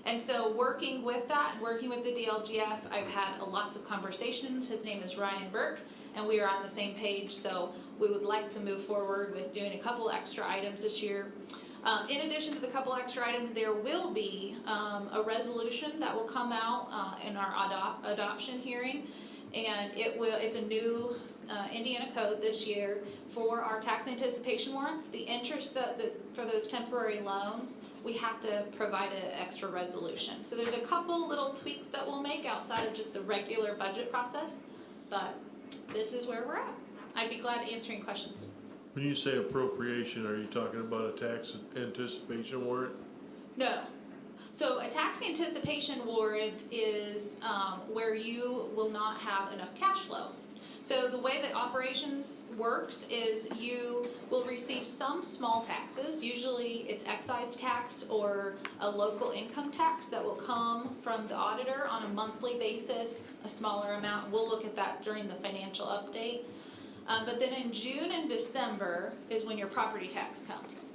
And so working with that, working with the DLGF, I've had lots of conversations. His name is Ryan Burke, and we are on the same page, so we would like to move forward with doing a couple extra items this year. In addition to the couple extra items, there will be a resolution that will come out in our adoption hearing, and it's a new Indiana code this year for our tax anticipation warrants. The interest for those temporary loans, we have to provide an extra resolution. So there's a couple little tweaks that we'll make outside of just the regular budget process, but this is where we're at. I'd be glad answering questions. When you say appropriation, are you talking about a tax anticipation warrant? No. So a tax anticipation warrant is where you will not have enough cash flow. So the way that operations works is you will receive some small taxes, usually it's excise tax or a local income tax that will come from the auditor on a monthly basis, a smaller amount. We'll look at that during the financial update. But then in June and December is when your property tax comes.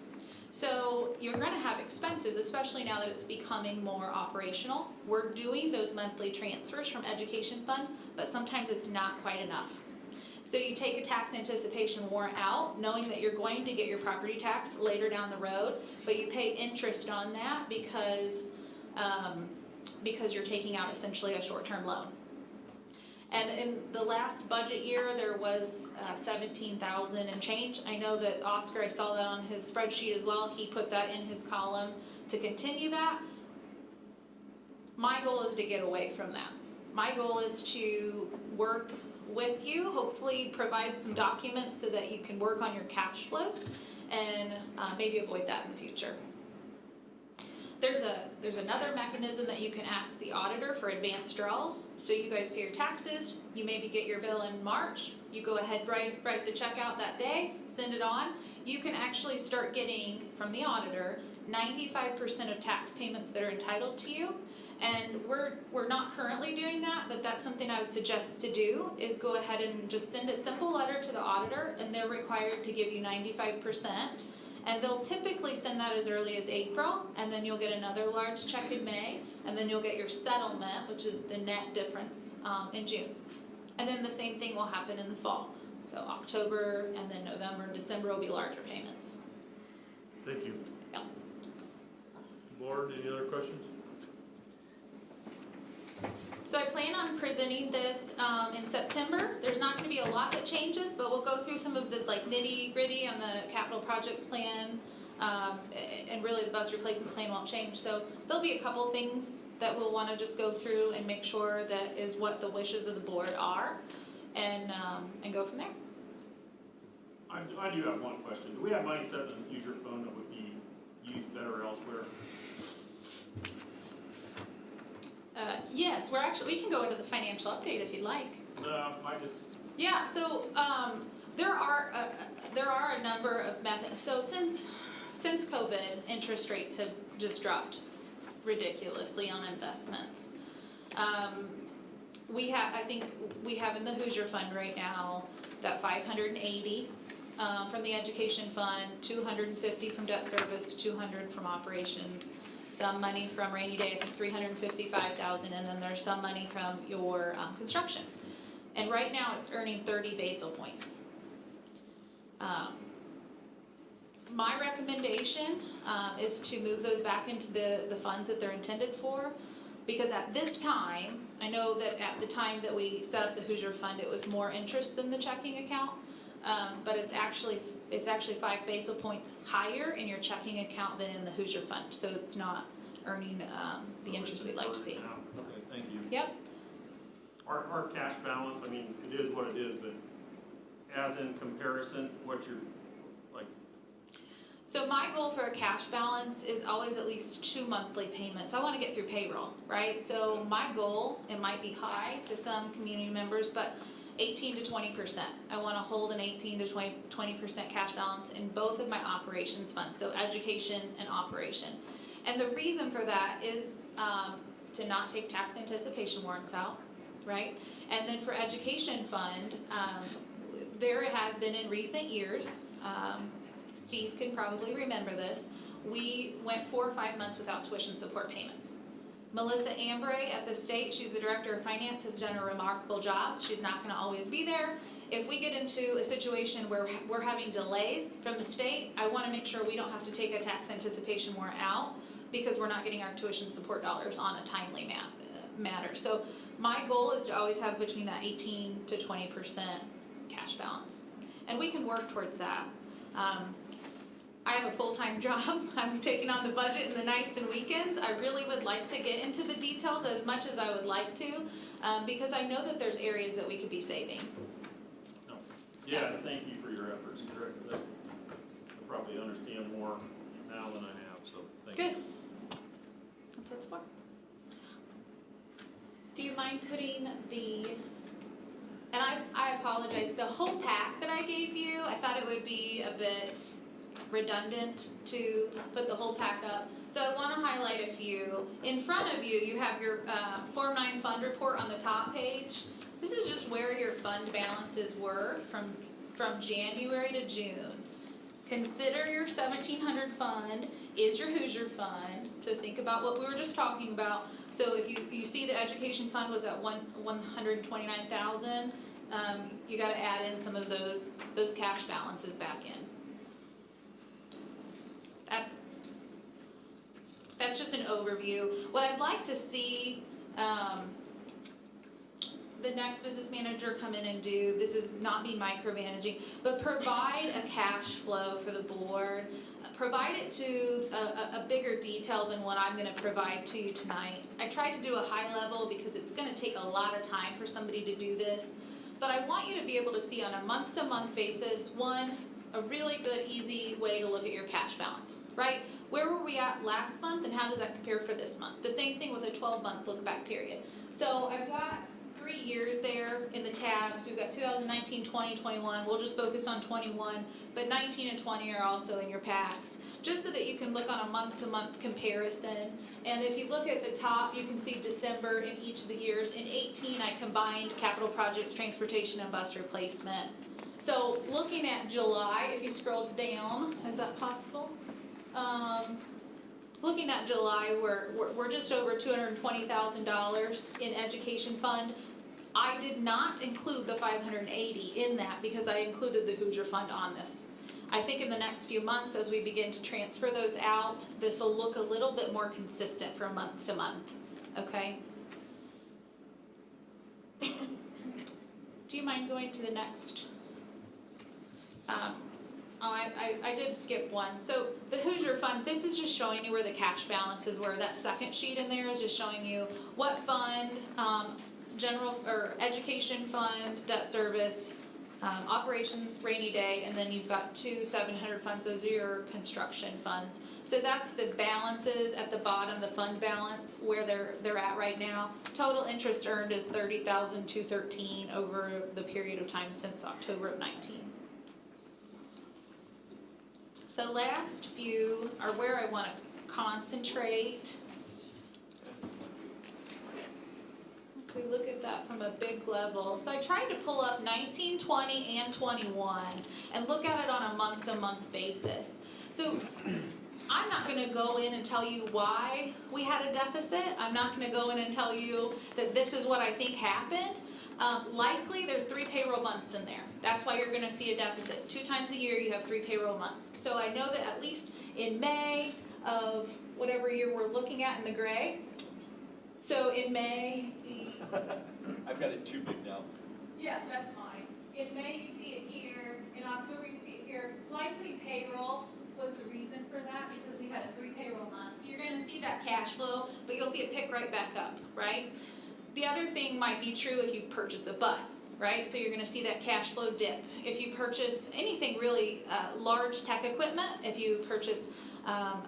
So you're gonna have expenses, especially now that it's becoming more operational. We're doing those monthly transfers from Education Fund, but sometimes it's not quite enough. So you take a tax anticipation warrant out, knowing that you're going to get your property tax later down the road, but you pay interest on that because you're taking out essentially a short-term loan. And in the last budget year, there was 17,000 and change. I know that Oscar, I saw that on his spreadsheet as well, he put that in his column to continue that. My goal is to get away from that. My goal is to work with you, hopefully provide some documents so that you can work on your cash flows and maybe avoid that in the future. There's another mechanism that you can ask the auditor for advanced draws. So you guys pay your taxes, you maybe get your bill in March, you go ahead, write the check out that day, send it on. You can actually start getting from the auditor 95% of tax payments that are entitled to you. And we're not currently doing that, but that's something I would suggest to do, is go ahead and just send a simple letter to the auditor, and they're required to give you 95%. And they'll typically send that as early as April, and then you'll get another large check in May, and then you'll get your settlement, which is the net difference, in June. And then the same thing will happen in the fall. So October, and then November, and December will be larger payments. Thank you. Yeah. Board, any other questions? So I plan on presenting this in September. There's not gonna be a lot that changes, but we'll go through some of the like nitty gritty on the capital projects plan, and really the bus replacement plan won't change. So there'll be a couple things that we'll wanna just go through and make sure that is what the wishes of the board are, and go from there. I do have one question. Do we have money set in the Hoosier Fund that would be used better elsewhere? Yes, we can go into the financial update if you'd like. No, I just, Yeah, so there are a number of methods. So since COVID, interest rates have just dropped ridiculously on investments. I think we have in the Hoosier Fund right now that 580 from the Education Fund, 250 from debt service, 200 from operations. Some money from rainy day, I think 355,000, and then there's some money from your construction. And right now it's earning 30 basis points. My recommendation is to move those back into the funds that they're intended for, because at this time, I know that at the time that we set up the Hoosier Fund, it was more interest than the checking account, but it's actually 5 basis points higher in your checking account than in the Hoosier Fund, so it's not earning the interest we'd like to see. okay, thank you. Yep. Our cash balance, I mean, it is what it is, but as in comparison, what you're, like, So my goal for a cash balance is always at least 2 monthly payments. I wanna get through payroll, right? So my goal, it might be high to some community members, but 18 to 20%. I wanna hold an 18 to 20% cash balance in both of my operations funds, so education and operation. And the reason for that is to not take tax anticipation warrants out, right? And then for education fund, there has been in recent years, Steve can probably remember this, we went 4 or 5 months without tuition support payments. Melissa Ambray at the state, she's the director of finance, has done a remarkable job. She's not gonna always be there. If we get into a situation where we're having delays from the state, I wanna make sure we don't have to take a tax anticipation warrant out because we're not getting our tuition support dollars on a timely matter. So my goal is to always have between that 18 to 20% cash balance. And we can work towards that. I have a full-time job. I'm taking on the budget in the nights and weekends. I really would like to get into the details as much as I would like to, because I know that there's areas that we could be saving. no. Yeah, thank you for your efforts. I probably understand more now than I have, so thank you. Good. That's what it's for. Do you mind putting and I apologize, the whole pack that I gave you, I thought it would be a bit redundant to put the whole pack up. So I wanna highlight a few. In front of you, you have your Form 9 fund report on the top page. This is just where your fund balances were from January to June. Consider your 1,700 fund is your Hoosier Fund, so think about what we were just talking about. So if you see the education fund was at 129,000, you gotta add in some of those cash balances back in. That's just an overview. What I'd like to see, the next business manager come in and do, this is not me micromanaging, but provide a cash flow for the board. Provide it to a bigger detail than what I'm gonna provide to you tonight. I tried to do a high level because it's gonna take a lot of time for somebody to do this. But I want you to be able to see on a month-to-month basis, a really good, easy way to look at your cash balance, right? Where were we at last month and how does that compare for this month? The same thing with a 12-month look back period. So I've got 3 years there in the tabs. We've got 2019, 20, 21. We'll just focus on 21, but 19 and 20 are also in your packs, just so that you can look on a month-to-month comparison. And if you look at the top, you can see December in each of the years. In 18, I combined capital projects, transportation, and bus replacement. So looking at July, if you scroll down, is that possible? Looking at July, we're just over $220,000 in education fund. I did not include the 580 in that because I included the Hoosier Fund on this. I think in the next few months, as we begin to transfer those out, this will look a little bit more consistent from month to month, okay? Do you mind going to the next? I did skip one. So the Hoosier Fund, this is just showing you where the cash balances were. That second sheet in there is just showing you what fund, general or education fund, debt service, operations, rainy day, and then you've got 2 700 funds. Those are your construction funds. So that's the balances at the bottom, the fund balance, where they're at right now. Total interest earned is $30,213 over the period of time since October of 19. The last few are where I want to concentrate. If we look at that from a big level. So I tried to pull up 19, 20, and 21 and look at it on a month-to-month basis. So I'm not going to go in and tell you why we had a deficit. I'm not going to go in and tell you that this is what I think happened. Likely there's 3 payroll months in there. That's why you're gonna see a deficit. 2 times a year you have 3 payroll months. So I know that at least in May of whatever year we're looking at in the gray. So in May you see. I've got it too big now. Yeah, that's fine. In May you see it here, in October you see it here. Likely payroll was the reason for that because we had a 3 payroll months. So you're gonna see that cash flow, but you'll see it pick right back up, right? The other thing might be true if you purchase a bus, right? So you're gonna see that cash flow dip. If you purchase anything really large tech equipment, if you purchase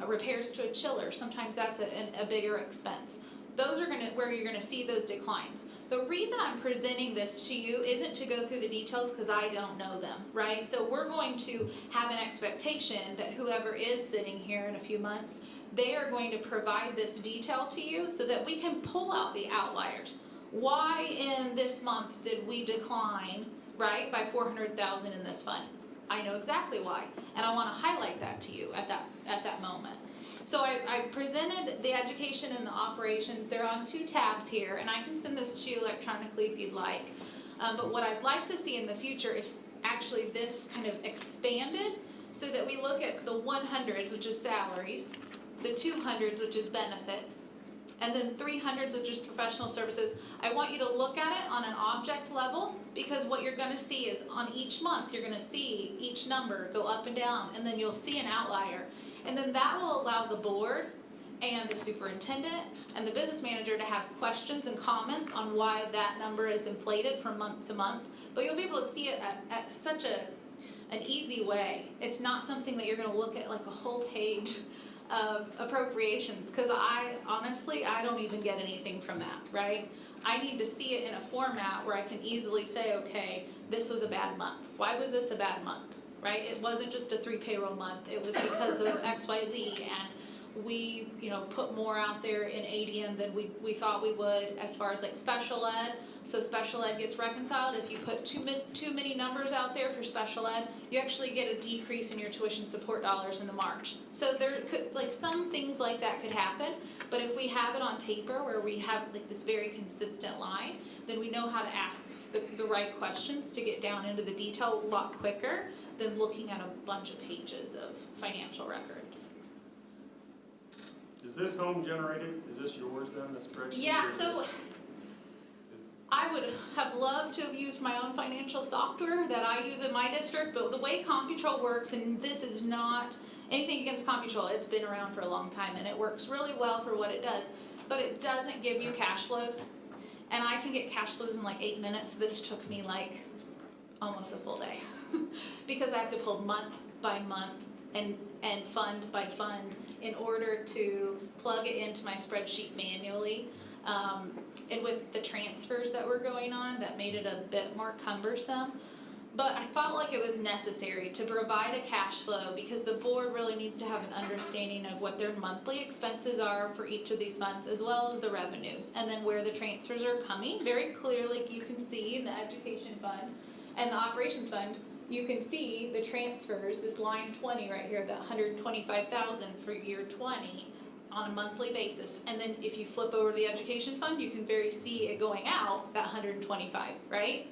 repairs to a chiller, sometimes that's a bigger expense. Those are where you're gonna see those declines. The reason I'm presenting this to you isn't to go through the details because I don't know them, right? So we're going to have an expectation that whoever is sitting here in a few months, they are going to provide this detail to you so that we can pull out the outliers. Why in this month did we decline, right, by 400,000 in this fund? I know exactly why, and I want to highlight that to you at that moment. So I presented the education and the operations. They're on 2 tabs here, and I can send this to you electronically if you'd like. But what I'd like to see in the future is actually this kind of expanded so that we look at the 100s, which is salaries, the 200s, which is benefits, and then 300s, which is professional services. I want you to look at it on an object level because what you're going to see is on each month, you're going to see each number go up and down, and then you'll see an outlier. And then that will allow the board and the superintendent and the business manager to have questions and comments on why that number is inflated from month to month. But you'll be able to see it at such an easy way. It's not something that you're going to look at like a whole page of appropriations, because I don't even get anything from that, right? I need to see it in a format where I can easily say, okay, this was a bad month. Why was this a bad month? right? It wasn't just a 3 payroll month, it was because of XYZ, and we, put more out there in ADM than we thought we would as far as like special ed. So special ed gets reconciled. If you put too many numbers out there for special ed, you actually get a decrease in your tuition support dollars in the March. So there could, like, some things like that could happen, but if we have it on paper where we have like this very consistent line, then we know how to ask the right questions to get down into the detail a lot quicker than looking at a bunch of pages of financial records. Is this home generated? Is this yours then, this spreadsheet? Yeah, or is so it- I would have loved to have used my own financial software that I use in my district, but the way CompuTrol works, and this is not anything against CompuTrol, it's been around for a long time and it works really well for what it does, but it doesn't give you cash flows. And I can get cash flows in like 8 minutes. This took me like almost a full day because I have to pull month by month and fund by fund in order to plug it into my spreadsheet manually. And with the transfers that were going on, that made it a bit more cumbersome. But I felt like it was necessary to provide a cash flow because the board really needs to have an understanding of what their monthly expenses are for each of these funds, as well as the revenues, and then where the transfers are coming. Very clearly, you can see in the education fund and the operations fund, you can see the transfers, this line 20 right here, the 125,000 for year 20 on a monthly basis. And then if you flip over to the education fund, you can very see it going out, that 125, right?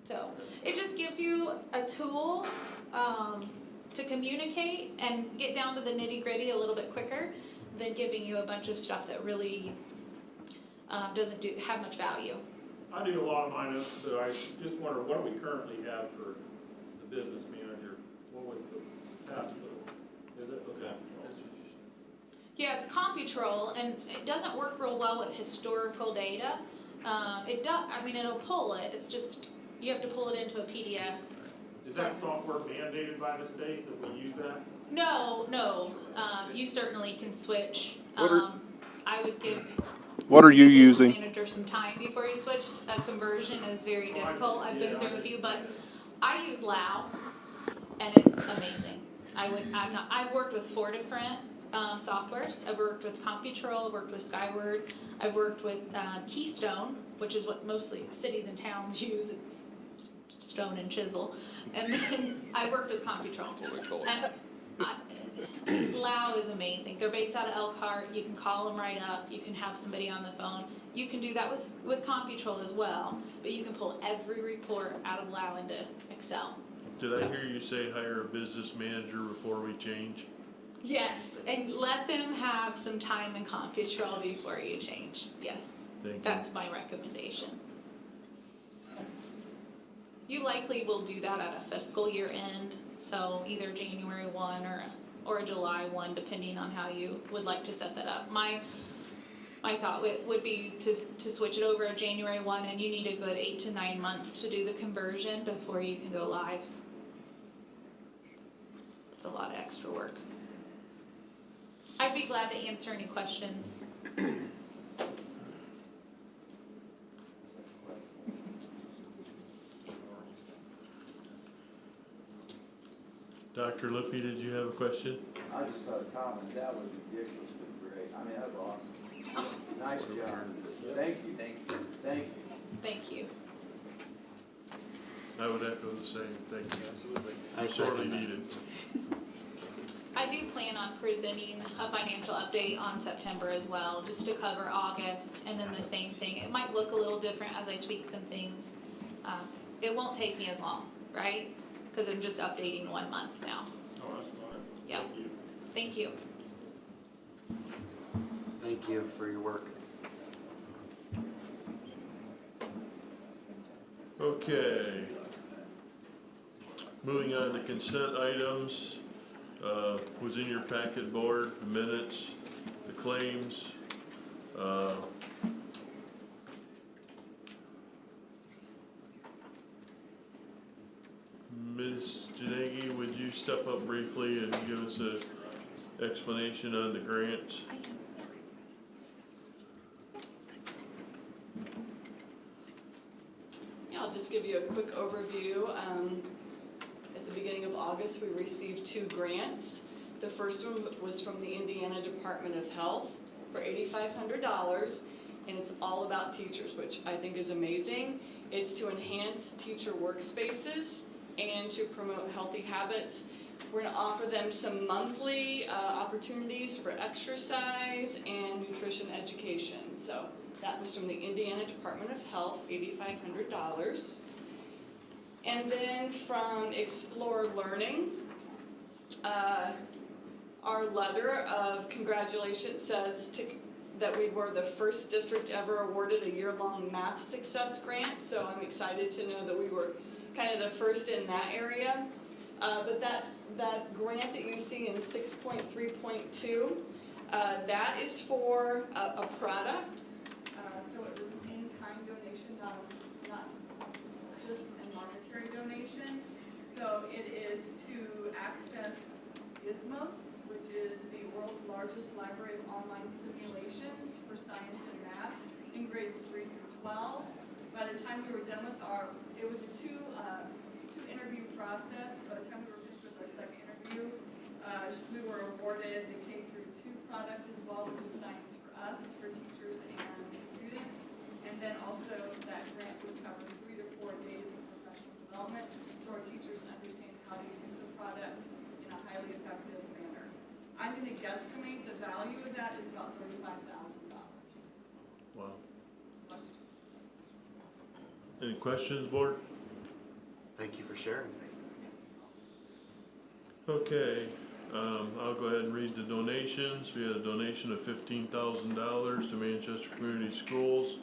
So it just gives you a tool to communicate and get down to the nitty gritty a little bit quicker than giving you a bunch of stuff that really doesn't have much value. I do a lot of mine, so I just wonder, what do we currently have for the business manager? What was the past little, is it, okay? Yeah, it's CompuTrol, and it doesn't work real well with historical data. It does, I mean, it'll pull it, it's just, you have to pull it into a PDF. Is that software mandated by the state that we use that? No, you certainly can switch. What are- I would give What are you the business using? manager some time before you switched. A conversion is very difficult. I've been through a few, but I use Lao, and it's amazing. I've worked with 4 different softwares. I've worked with CompuTrol, worked with Skyward, I've worked with Keystone, which is what mostly cities and towns use. It's stone and chisel. And then I worked with CompuTrol. And Lao is amazing. They're based out of Elkhart. You can call them right up. You can have somebody on the phone. You can do that with CompuTrol as well, but you can pull every report out of Lao into Excel. Did I hear you say hire a business manager before we change? Yes, and let them have some time in CompuTrol before you change. Yes, Thank you. that's my recommendation. You likely will do that at a fiscal year end, so either January 1 or July 1, depending on how you would like to set that up. My thought would be to switch it over at January 1, and you need a good 8 to 9 months to do the conversion before you can go live. It's a lot of extra work. I'd be glad to answer any questions. Dr. Lippy, did you have a question? I just saw a comment, that was ridiculously great, I mean, that was awesome. Nice job. Thank you. Thank you. Thank you. Thank you. I would echo the same. Thank you. Absolutely. I Sorely second that. needed. I do plan on presenting a financial update on September as well, just to cover August, and then the same thing. It might look a little different as I tweak some things. It won't take me as long, right? Because I'm just updating 1 month now. Oh, that's fine. Yep. Thank you. Thank you. Thank you for your work. Okay. Moving on to consent items, was in your packet board, the minutes, the claims. Ms. Janegi, would you step up briefly and give us an explanation on the grants? I am, Yeah, I'll just give you a quick overview. At the beginning of August, we received 2 grants. The first one was from the Indiana Department of Health for $8,500, and it's all about teachers, which I think is amazing. It's to enhance teacher workspaces and to promote healthy habits. We're gonna offer them some monthly opportunities for exercise and nutrition education. So that was from the Indiana Department of Health, $8,500. And then from Explore Learning, our letter of congratulations says that we were the first district ever awarded a year-long math success grant. So I'm excited to know that we were kind of the first in that area. But that grant that you see in 6.3.2, that is for a product. So it was an in-kind donation, not just a monetary donation. So it is to access Gizmos, which is the world's largest library of online simulations for science and math in grades 3 through 12. By the time we were done with it was a two interview process. By the time we were finished with our second interview, we were awarded the K through 2 product as well, which is Science for Us, for teachers and students. And then also that grant would cover 3 to 4 days of professional development, so our teachers understand how to use the product in a highly effective manner. I'm going to guesstimate the value of that is about $35,000. Wow. Questions? Any questions, board? Thank you for sharing. Okay, I'll go ahead and read the donations. We had a donation of $15,000 to Manchester Community Schools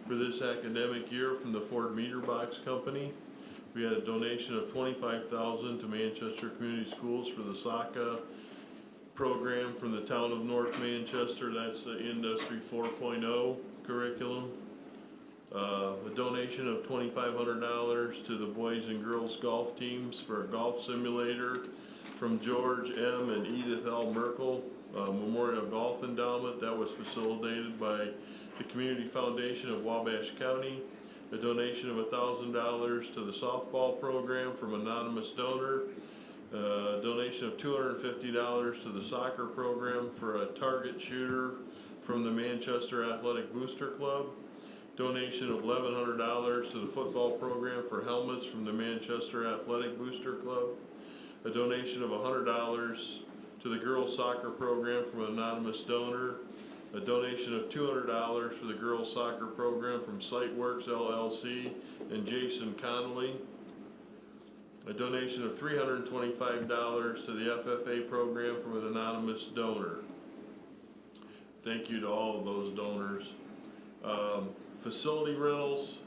for this academic year from the Ford Meter Box Company. We had a donation of $25,000 to Manchester Community Schools for the SACA program from the town of North Manchester. That's the Industry 4.0 curriculum. A donation of $2,500 to the boys and girls golf teams for a golf simulator from George M. and Edith L. Merkel Memorial Golf Endowment. That was facilitated by the Community Foundation of Wabash County. A donation of $1,000 to the softball program from anonymous donor. A donation of $250 to the soccer program for a target shooter from the Manchester Athletic Booster Club. Donation of $1,100 to the football program for helmets from the Manchester Athletic Booster Club. A donation of $100 to the girls soccer program from an anonymous donor. A donation of $200 for the girls soccer program from Sightworks LLC and Jason Connolly. A donation of $325 to the FFA program from an anonymous donor. Thank you to all of those donors. Facility rentals,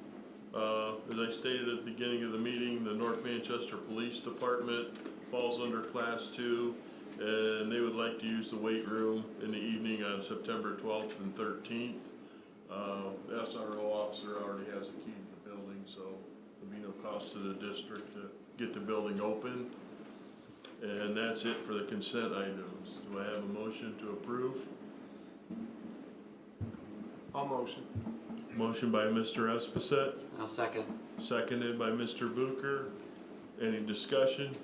as I stated at the beginning of the meeting, the North Manchester Police Department falls under Class 2, and they would like to use the weight room in the evening on September 12th and 13th. The SRO officer already has a key to the building, so there'll be no cost to the district to get the building open. And that's it for the consent items. Do I have a motion to approve? I'll motion. Motion by Mr. Esposito, I'll second. seconded by Mr. Bucher. Any discussion?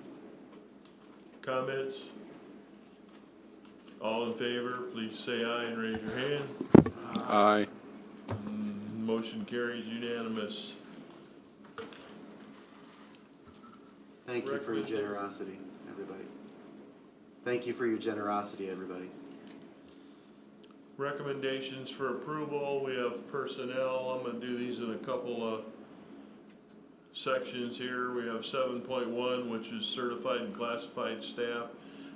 Comments? All in favor, please say aye and raise your hand. Aye. Motion carries unanimous. Thank you for your generosity, everybody. Thank you for your generosity, everybody. Recommendations for approval, we have personnel. I'm gonna do these in a couple of sections here. We have 7.1, which is certified and classified staff.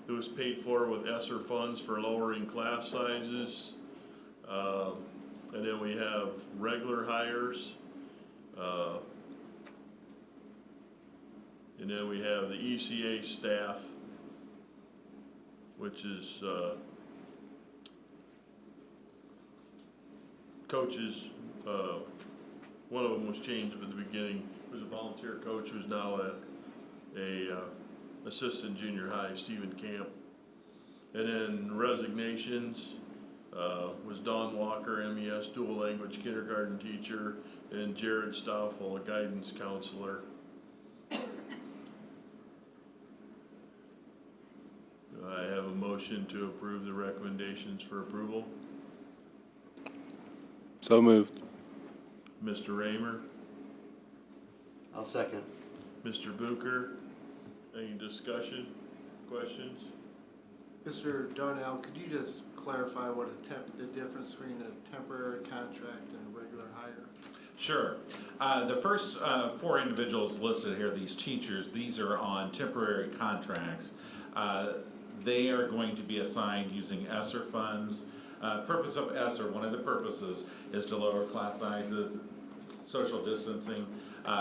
It was paid for with ESSER funds for lowering class sizes. And then we have regular hires. And then we have the ECA staff, which is coaches. One of them was changed at the beginning. It was a volunteer coach who's now a assistant junior high, Stephen Camp. And then resignations was Dawn Walker, MES dual language kindergarten teacher, and Jared Stoffel, a guidance counselor. motion to approve the recommendations for approval? So moved. Mr. Raymer, I'll second. Mr. Booker, any discussion, questions? Mr. Darnell, could you just clarify what the difference between a temporary contract and a regular hire? Sure. The first 4 individuals listed here, these teachers, these are on temporary contracts. They are going to be assigned using ESSER funds. Purpose of ESSER, one of the purposes is to lower class sizes, social distancing,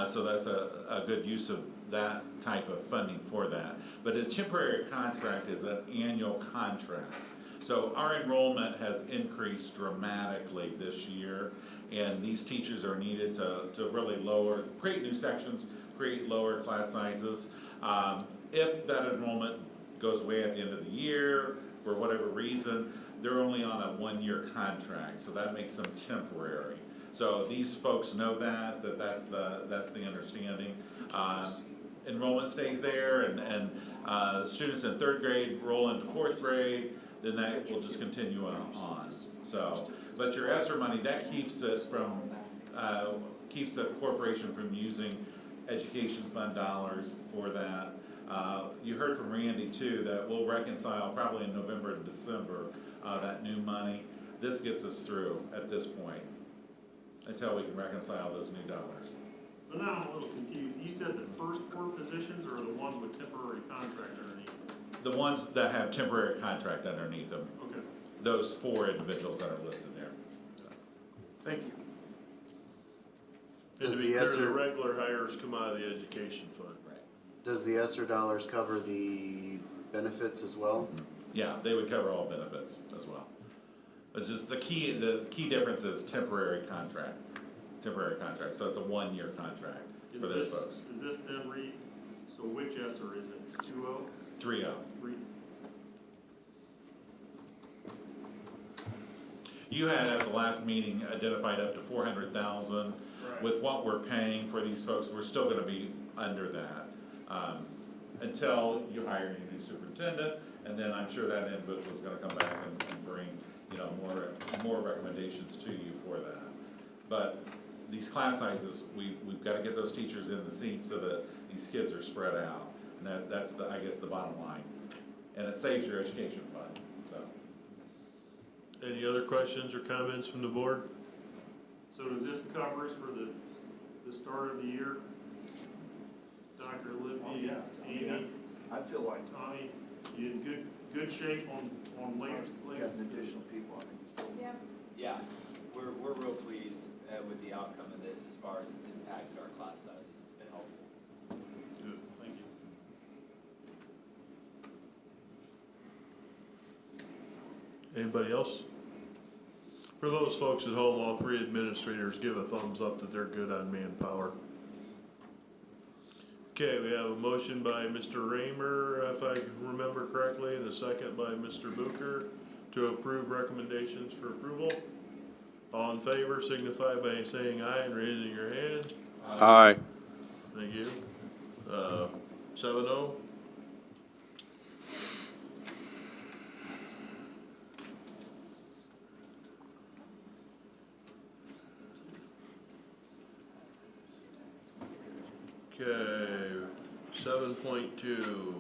so that's a good use of that type of funding for that. But a temporary contract is an annual contract. So our enrollment has increased dramatically this year, and these teachers are needed to really create new sections, create lower class sizes. If that enrollment goes away at the end of the year, for whatever reason, they're only on a 1-year contract, so that makes them temporary. So these folks know that's the understanding. Enrollment stays there, and students in 3rd grade roll into 4th grade, then that will just continue on. So, but your ESSER money, that keeps it from, keeps the corporation from using education fund dollars for that. You heard from Randy too, that we'll reconcile probably in November and December, that new money. This gets us through at this point, until we can reconcile those new dollars. So now I'm a little confused. You said the first 4 positions are the ones with temporary contract underneath? The ones that have temporary contract underneath them, Okay. those 4 individuals that are listed there. Thank you. And Does to be the clear, the ESSER regular hires come out of the education fund. Does the ESSER dollars cover the benefits as well? Yeah, they would cover all benefits as well. It's just the key difference is temporary contract, so it's a 1-year contract for those folks. Is this then so which ESSER is it? 2.0? 3-0. 3? You had at the last meeting identified up to 400,000. Right. With what we're paying for these folks, we're still gonna be under that. Until you hire your new superintendent, and then I'm sure that individual's gonna come back and bring, more recommendations to you for that. But these class sizes, we've gotta get those teachers in the seat so that these kids are spread out. And that's I guess the bottom line. And it saves your education fund, so. Any other questions or comments from the board? So does this cover us for the start of the year? Dr. Libby, Amy, I feel like Tommy, you in good shape on later? getting additional people, I think. Yeah. Yeah, we're real pleased with the outcome of this as far as it's impacted our class sizes. It's been helpful. Good, thank you. Anybody else? For those folks at home, all 3 administrators give a thumbs up that they're good on manpower. Okay, we have a motion by Mr. Raymer, if I remember correctly, and a second by Mr. Booker to approve recommendations for approval. All in favor signify by saying aye and raising your hand. Aye. Thank you. 7-0. Okay, 7.2.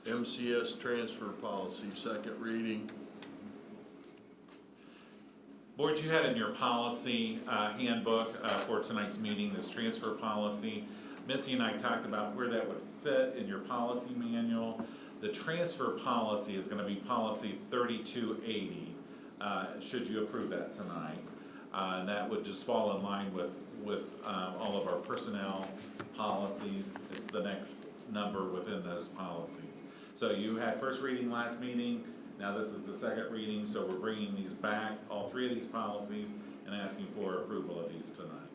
MCS transfer policy, second reading. Board, you had in your policy handbook for tonight's meeting, this transfer policy. Missy and I talked about where that would fit in your policy manual. The transfer policy is gonna be policy 3280, should you approve that tonight. And that would just fall in line with all of our personnel policies. It's the next number within those policies. So you had first reading last meeting, now this is the second reading, so we're bringing these back, all 3 of these policies, and asking for approval of these tonight.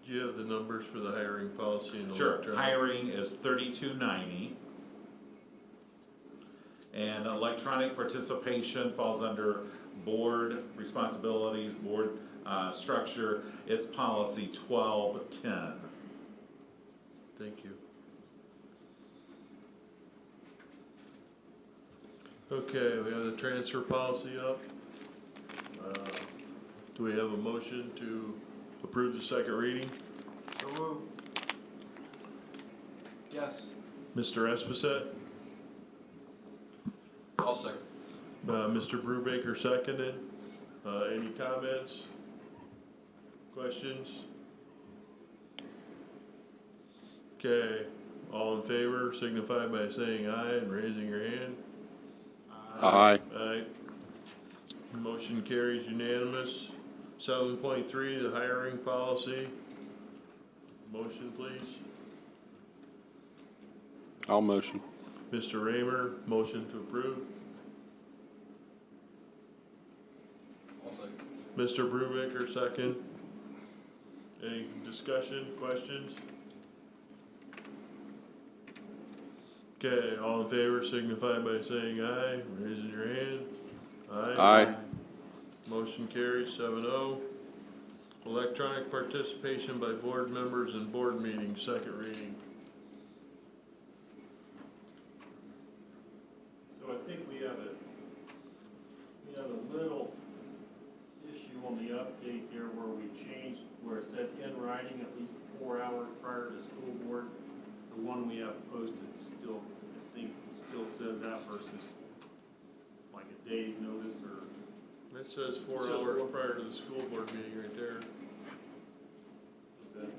Do you have the numbers for the hiring policy and Sure, electronic? hiring is 3290. And electronic participation falls under board responsibilities, board structure. It's policy 1210. Thank you. Okay, we have the transfer policy up. Do we have a motion to approve the second reading? So moved. Yes. Mr. Esposito? I'll second. Mr. Brubaker seconded. Any comments? Questions? Okay, all in favor signify by saying aye and raising your hand. Aye. Aye. Motion carries unanimous. 7.3, the hiring policy. Motion, please. I'll motion. Mr. Raymer, motion to approve. I'll second. Mr. Brubaker, second. Any discussion, questions? Okay, all in favor signify by saying aye, raising your hand. Aye. Motion carries 7-0. Electronic participation by board members in board meetings, second reading. So I think we have a little issue on the update here where we changed, where it said in writing at least 4 hours prior to school board. The one we have posted still, I think, still says that versus like a day's notice or. It says 4 It says hours 4. prior to the school board meeting right there.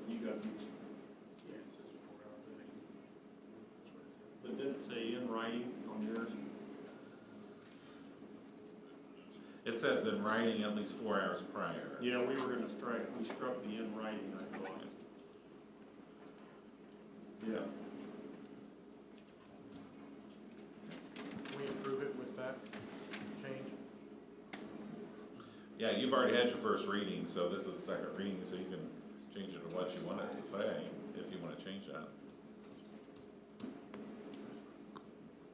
You got. Yeah, it says 4 hours, I think. That's what it said. But didn't it say in writing on yours? It says in writing at least 4 hours prior. Yeah, we were gonna we struck the in writing, I thought. Yeah. Can we approve it with that change? Yeah, you've already had your first reading, so this is the second reading, so you can change it to what you want it to say, if you want to change that.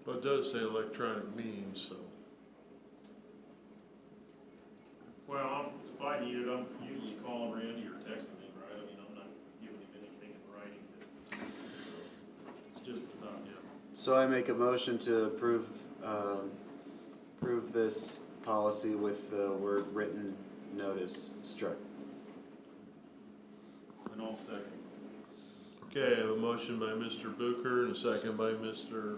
Well, it does say electronic means, so. Well, if I need it, I'm usually calling Randy or texting him, right? I mean, I'm not giving him anything in writing. It's just, yeah. So I make a motion to approve this policy with the word written notice struck. And I'll second. Okay, I have a motion by Mr. Booker and a second by Mr.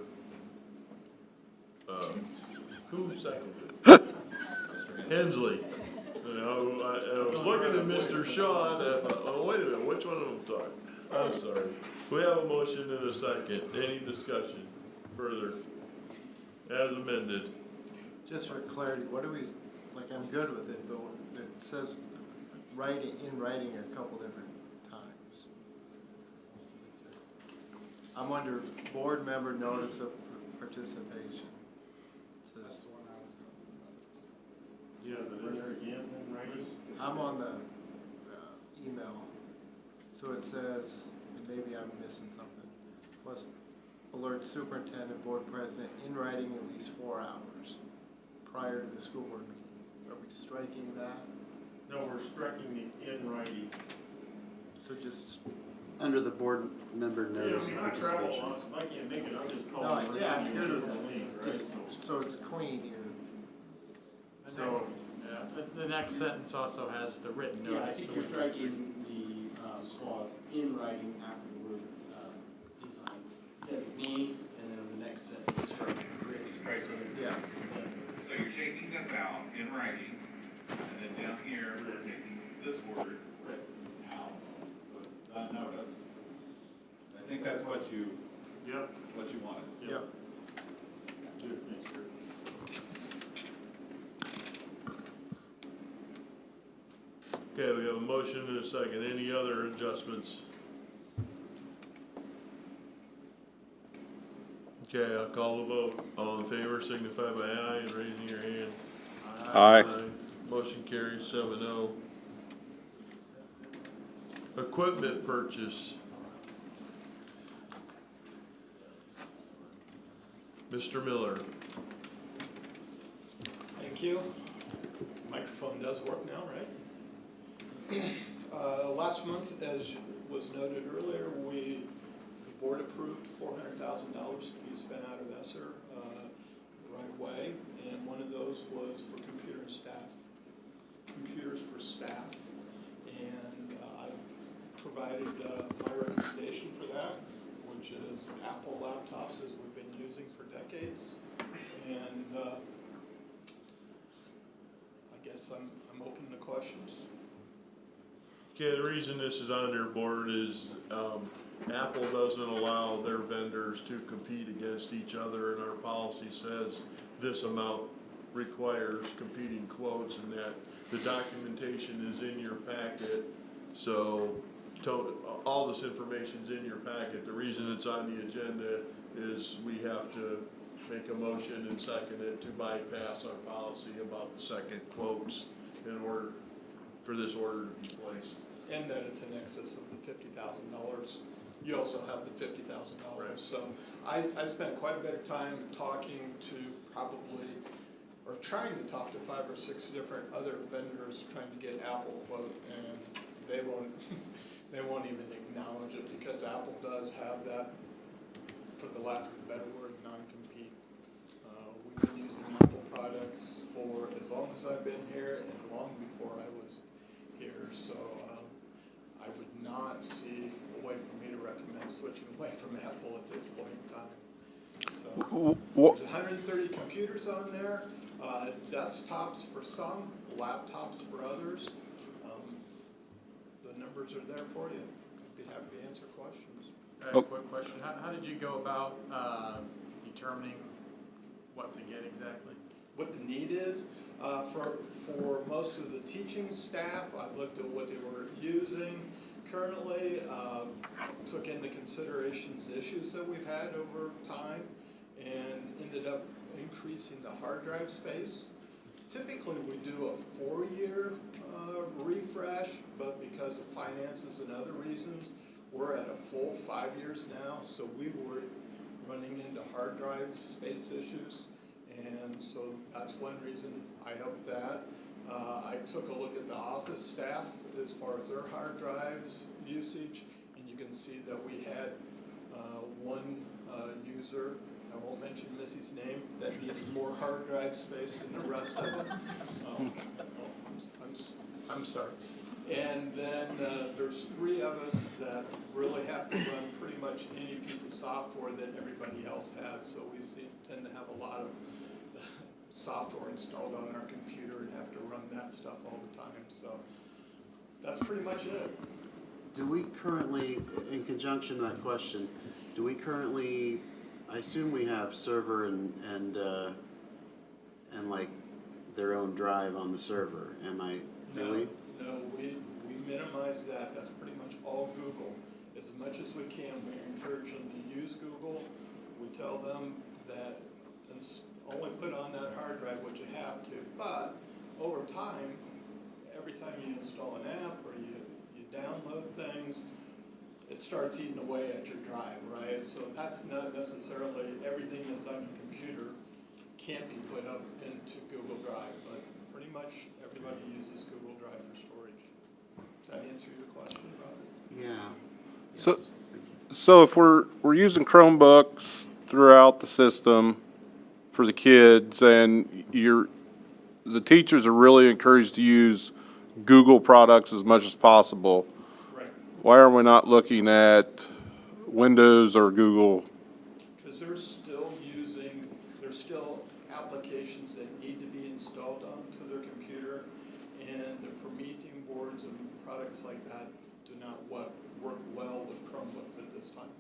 Who seconded? Hensley. I was looking at Mr. Shaw and I thought, oh, wait a minute, which one of them talking? I'm sorry. We have a motion and a second. Any discussion further? As amended. Just for clarity, what do we, like, I'm good with it, but it says writing, in writing a couple different times. I'm under board member notice of participation. Says, Yeah, but is there again in writing? I'm on the email, so it says, and maybe I'm missing something, must alert superintendent, board president, in writing at least 4 hours prior to the school board meeting. Are we striking that? No, we're striking the in writing. So just, Under the board member Yeah, notice I of mean, I travel participation. lots, if I can't make it, I'm just no, calling yeah, Randy. I'm good with and that. Link, right? Just, so it's clean here. And So, then, the next sentence also has the written Yeah, I notice. think so you're we- striking the clause in writing after the word design designee, and then the next sentence striking. yeah. So you're taking this out in writing, and then down here, we're taking this word out, so it's not notice. I think that's what you Yep. wanted. Yep. Good, thanks, Rick. Okay, we have a motion and a second. Any other adjustments? Okay, I'll call the vote. All in favor signify by aye and raising your hand. Aye. Motion carries 7-0. Equipment purchase. Mr. Miller. Thank you. Microphone does work now, right? Last month, as was noted earlier, the board approved $400,000 to be spent out of ESSER right away. provided my recommendation for that, which is Apple laptops as we've been using for decades. And I guess I'm open to questions. Okay, the reason this is on their board is, Apple doesn't allow their vendors to compete against each other, and our policy says this amount requires competing quotes, and that the documentation is in your packet. So, all this information's in your packet. The reason it's on the agenda is we have to make a motion and second it to bypass our policy about the second quotes in order for this order to be placed. And that it's in excess of the $50,000. You also have the $50,000. So I spent quite a bit of time talking to or trying to talk to 5 or 6 different other vendors trying to get Apple quote, and they won't even acknowledge it because Apple does have that, for the lack of a better word, non-compete. We've been using Apple products for as long as I've been here and long before I was here. So I would not see a way for me to recommend switching away from Apple at this point in time. So there's 130 computers on there, desktops for some, laptops for others. The numbers are there for you. I'd be happy to answer questions. I have a quick question. How did you go about determining what to get exactly? What the need is. For most of the teaching staff, I looked at what they were using currently, took into considerations the issues that we've had over time, and ended up increasing the hard drive space. Typically, we do a 4-year refresh, but because of finances and other reasons, we're at a full 5 years now, so we were running into hard drive space issues. And so that's one reason I helped that. I took a look at the office staff as far as their hard drives usage, and you can see that we had one user, I won't mention Missy's name, that needed more hard drive space than the rest of them. I'm sorry. And then there's 3 of us that really have to run pretty much any piece of software that everybody else has, so we tend to have a lot of software installed on our computer and have to run that stuff all the time. So that's pretty much it. Do we currently, in conjunction to that question, do we currently, I assume we have server and like their own drive on the server, No, we minimize that. That's pretty much all Google. As much as we can, we encourage them to use Google. We tell them that only put on that hard drive what you have to, but over time, every time you install an app or you download things, it starts eating away at your drive, right? So that's not necessarily everything that's on your computer can't be put up into Google Drive, but pretty much everybody uses Google Drive for storage. Does that answer your question about it? Yeah. So if we're using Chromebooks throughout the system for the kids, and the teachers are really encouraged to use Google products as much as possible, Right. why are we not looking at Windows or Google? Because there's still applications that need to be installed onto their computer, and the Promethean boards and products like that do not work well with Chromebooks at this time.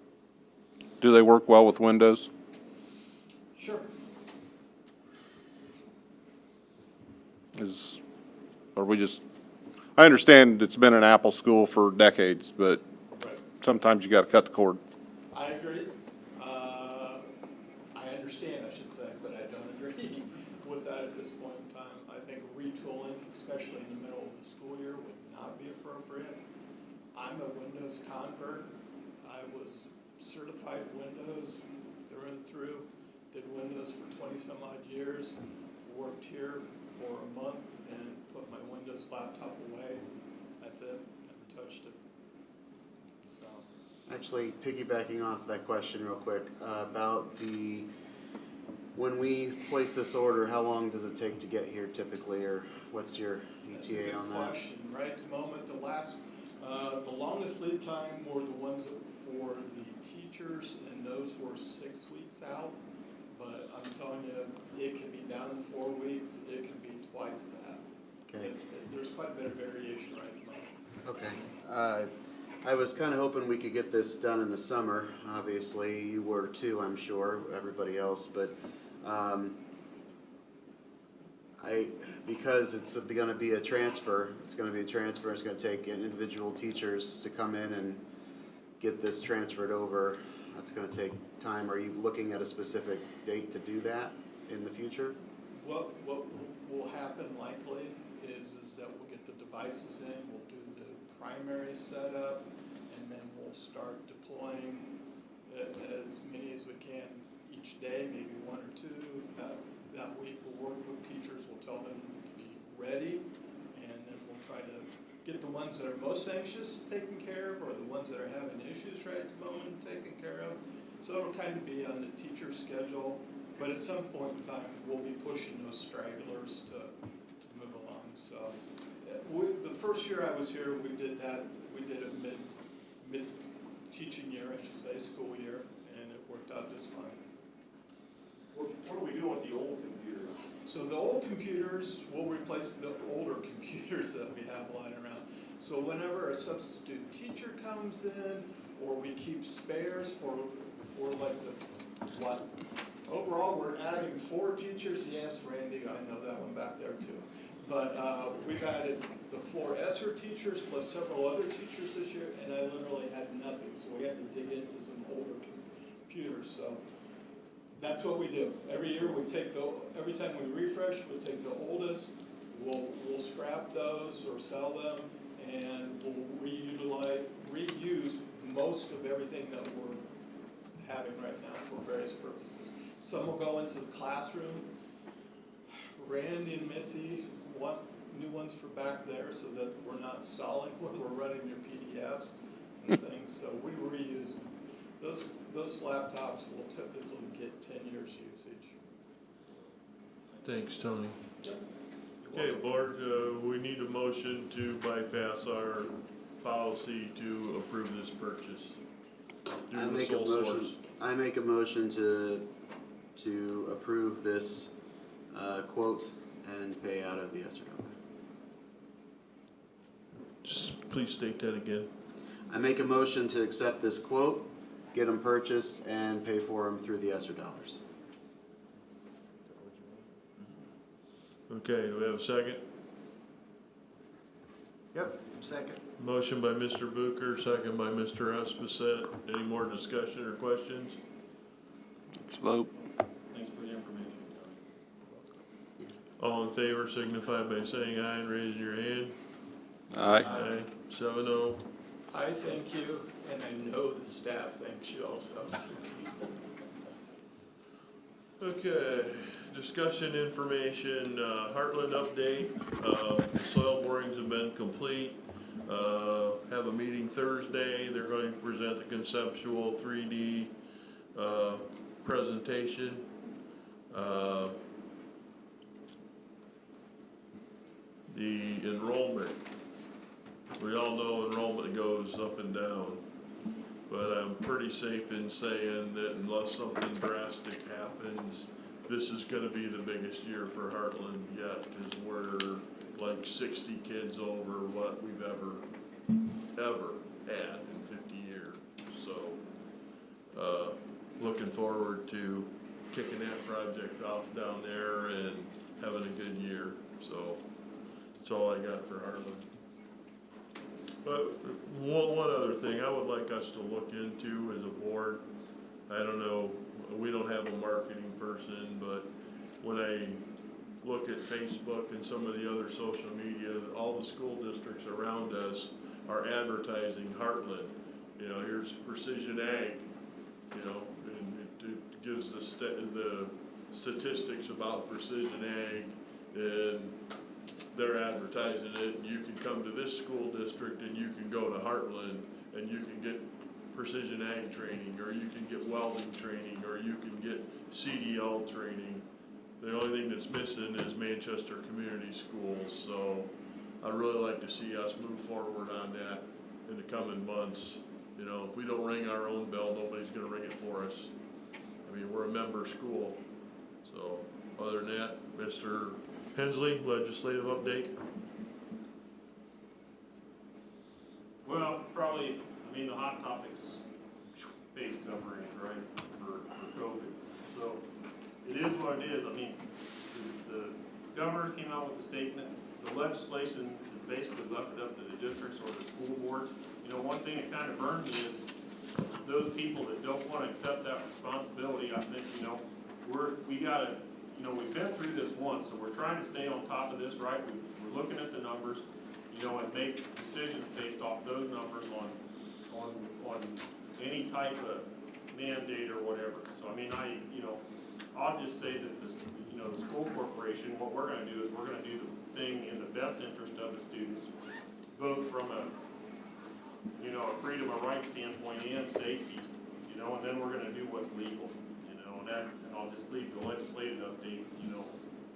Do they work well with Windows? Sure. I understand it's been an Apple school for decades, but Right. sometimes you got to cut the cord. I agree. I understand, I should say, but I don't agree with that at this point in time. I think retooling, especially in the middle of the school year, would not be appropriate. I'm a Windows convert. I was certified Windows through and through, did Windows for 20-some odd years, worked here for a month and put my Windows laptop away. That's it, never touched it. So. Actually, piggybacking off that question real quick, about when we place this order, how long does it take to get here typically, or what's your ETA on that? That's a good question. Right at the moment, the last The longest lead time were the ones for the teachers, and those were 6 weeks out. But I'm telling you, it can be down to 4 weeks, it can be twice that. Okay. There's quite a bit of variation right now. Okay. I was kind of hoping we could get this done in the summer. Obviously, you were too, I'm sure, everybody else, but because it's gonna be a transfer, it's gonna take individual teachers to come in and get this transferred over. That's gonna take time. Are you looking at a specific date to do that in the future? What will happen likely is that we'll get the devices in, we'll do the primary setup, and then we'll start deploying as many as we can each day, maybe 1 or 2. That week we'll work with teachers, we'll tell them to be ready, and then we'll try to get the ones that are most anxious taken care of, or the ones that are having issues right at the moment taken care of. So it'll kind of be on the teacher schedule, but at some point in time, we'll be pushing those stragglers to move along. So the first year I was here, we did that. We did it mid-teaching year, I should say, school year, and it worked out just fine. What are we doing with the old computers? So the old computers will replace the older computers that we have lying around. So whenever a substitute teacher comes in, or we keep spares for like the, what? Overall, we're adding 4 teachers. Yes, Randy, I know that one back there too. But we've added the 4 ESSER teachers plus several other teachers this year, and I literally had nothing. So we had to dig into some older computers. So that's what we do. Every year we take every time we refresh, we take the oldest, we'll scrap those or sell them, and we'll reuse most of everything that we're having right now for various purposes. Some will go into the classroom. Randy and Missy want new ones for back there so that we're not stalling when we're running their PDFs and things. So we reuse them. Those laptops will typically get 10 years usage. Thanks, Tony. Yep. Okay, board, we need a motion to bypass our policy to approve this purchase. I make a motion to approve this quote and pay out of the ESSER dollar. Just please state that again. I make a motion to accept this quote, get them purchased, and pay for them through the ESSER dollars. Okay, do we have a second? Yep, second. Motion by Mr. Booker, second by Mr. Esposito. Any more discussion or questions? Let's vote. Thanks for the information, Tony. All in favor signify by saying aye and raising your hand. Aye. Aye. 7-0. I thank you, and I know the staff thanks you also. Okay, discussion information, Heartland update, soil borings have been complete. Have a meeting Thursday, they're going to present the conceptual 3D presentation. The enrollment, we all know enrollment goes up and down, but I'm pretty safe in saying that unless something drastic happens, this is gonna be the biggest year for Heartland yet, because we're like 60 kids over what we've ever had in 50 years. So, looking forward to kicking that project off down there and having a good year. So, that's all I got for Heartland. But one other thing I would like us to look into as a board, I don't know, we don't have a marketing person, but when I look at Facebook and some of the other social media, all the school districts around us are advertising Heartland. You know, here's Precision Ag, you know, and it gives the statistics about Precision Ag, and they're advertising it, and you can come to this school district and you can go to Heartland and you can get precision ag training, or you can get welding training, or you can get CDL training. The only thing that's missing is Manchester Community Schools, so I'd really like to see us move forward on that in the coming months. You know, if we don't ring our own bell, nobody's gonna ring it for us. I mean, we're a member school. So, other than that, Mr. Hensley, legislative update? Well, probably, I mean, the hot topics, face coverings, right, for COVID. So, it is what it is. I mean, the governor came out with a statement. The legislation is basically left it up to the districts or the school boards. You know, one thing that kind of burned me is those people that don't want to accept that responsibility. I think, you know, we gotta, you know, we've been through this once, so we're trying to stay on top of this, right? We're looking at the numbers, you know, and make decisions based off those numbers on any type of mandate or whatever. So, I mean, you know, I'll just say that this, you know, the school corporation, what we're gonna do is we're gonna do the thing in the best interest of the students, both from a, you know, a freedom of right standpoint and safety, you know, and then we're gonna do what's legal, you know, and I'll just leave the legislative update, you know,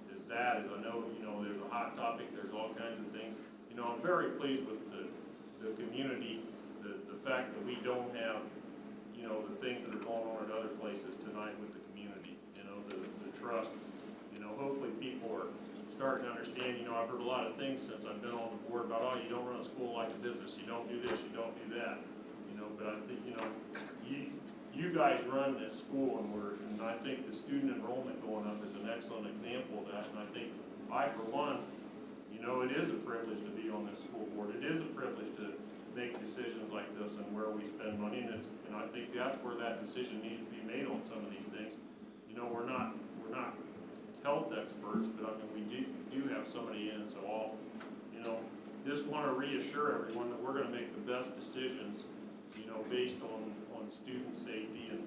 as that, as I know, you know, there's a hot topic, there's all kinds of things. You know, I'm very pleased with the community, the fact that we don't have, you know, the things that are going on in other places tonight with the community, you know, the trust. You know, hopefully people are starting to understand, you know, I've heard a lot of things since I've been on the board about, oh, you don't run a school like a business, you don't do this, you don't do that. You know, but I think, you know, you guys run this school and I think the student enrollment going up is an excellent example of that. And I think I, for one, you know, it is a privilege to be on this school board. It is a privilege to make decisions like this and where we spend money. And I think that's where that decision needs to be made on some of these things. You know, we're not health experts, but I mean, we do have somebody in, so I'll, you know, just want to reassure everyone that we're going to make the best decisions, you know, based on student safety and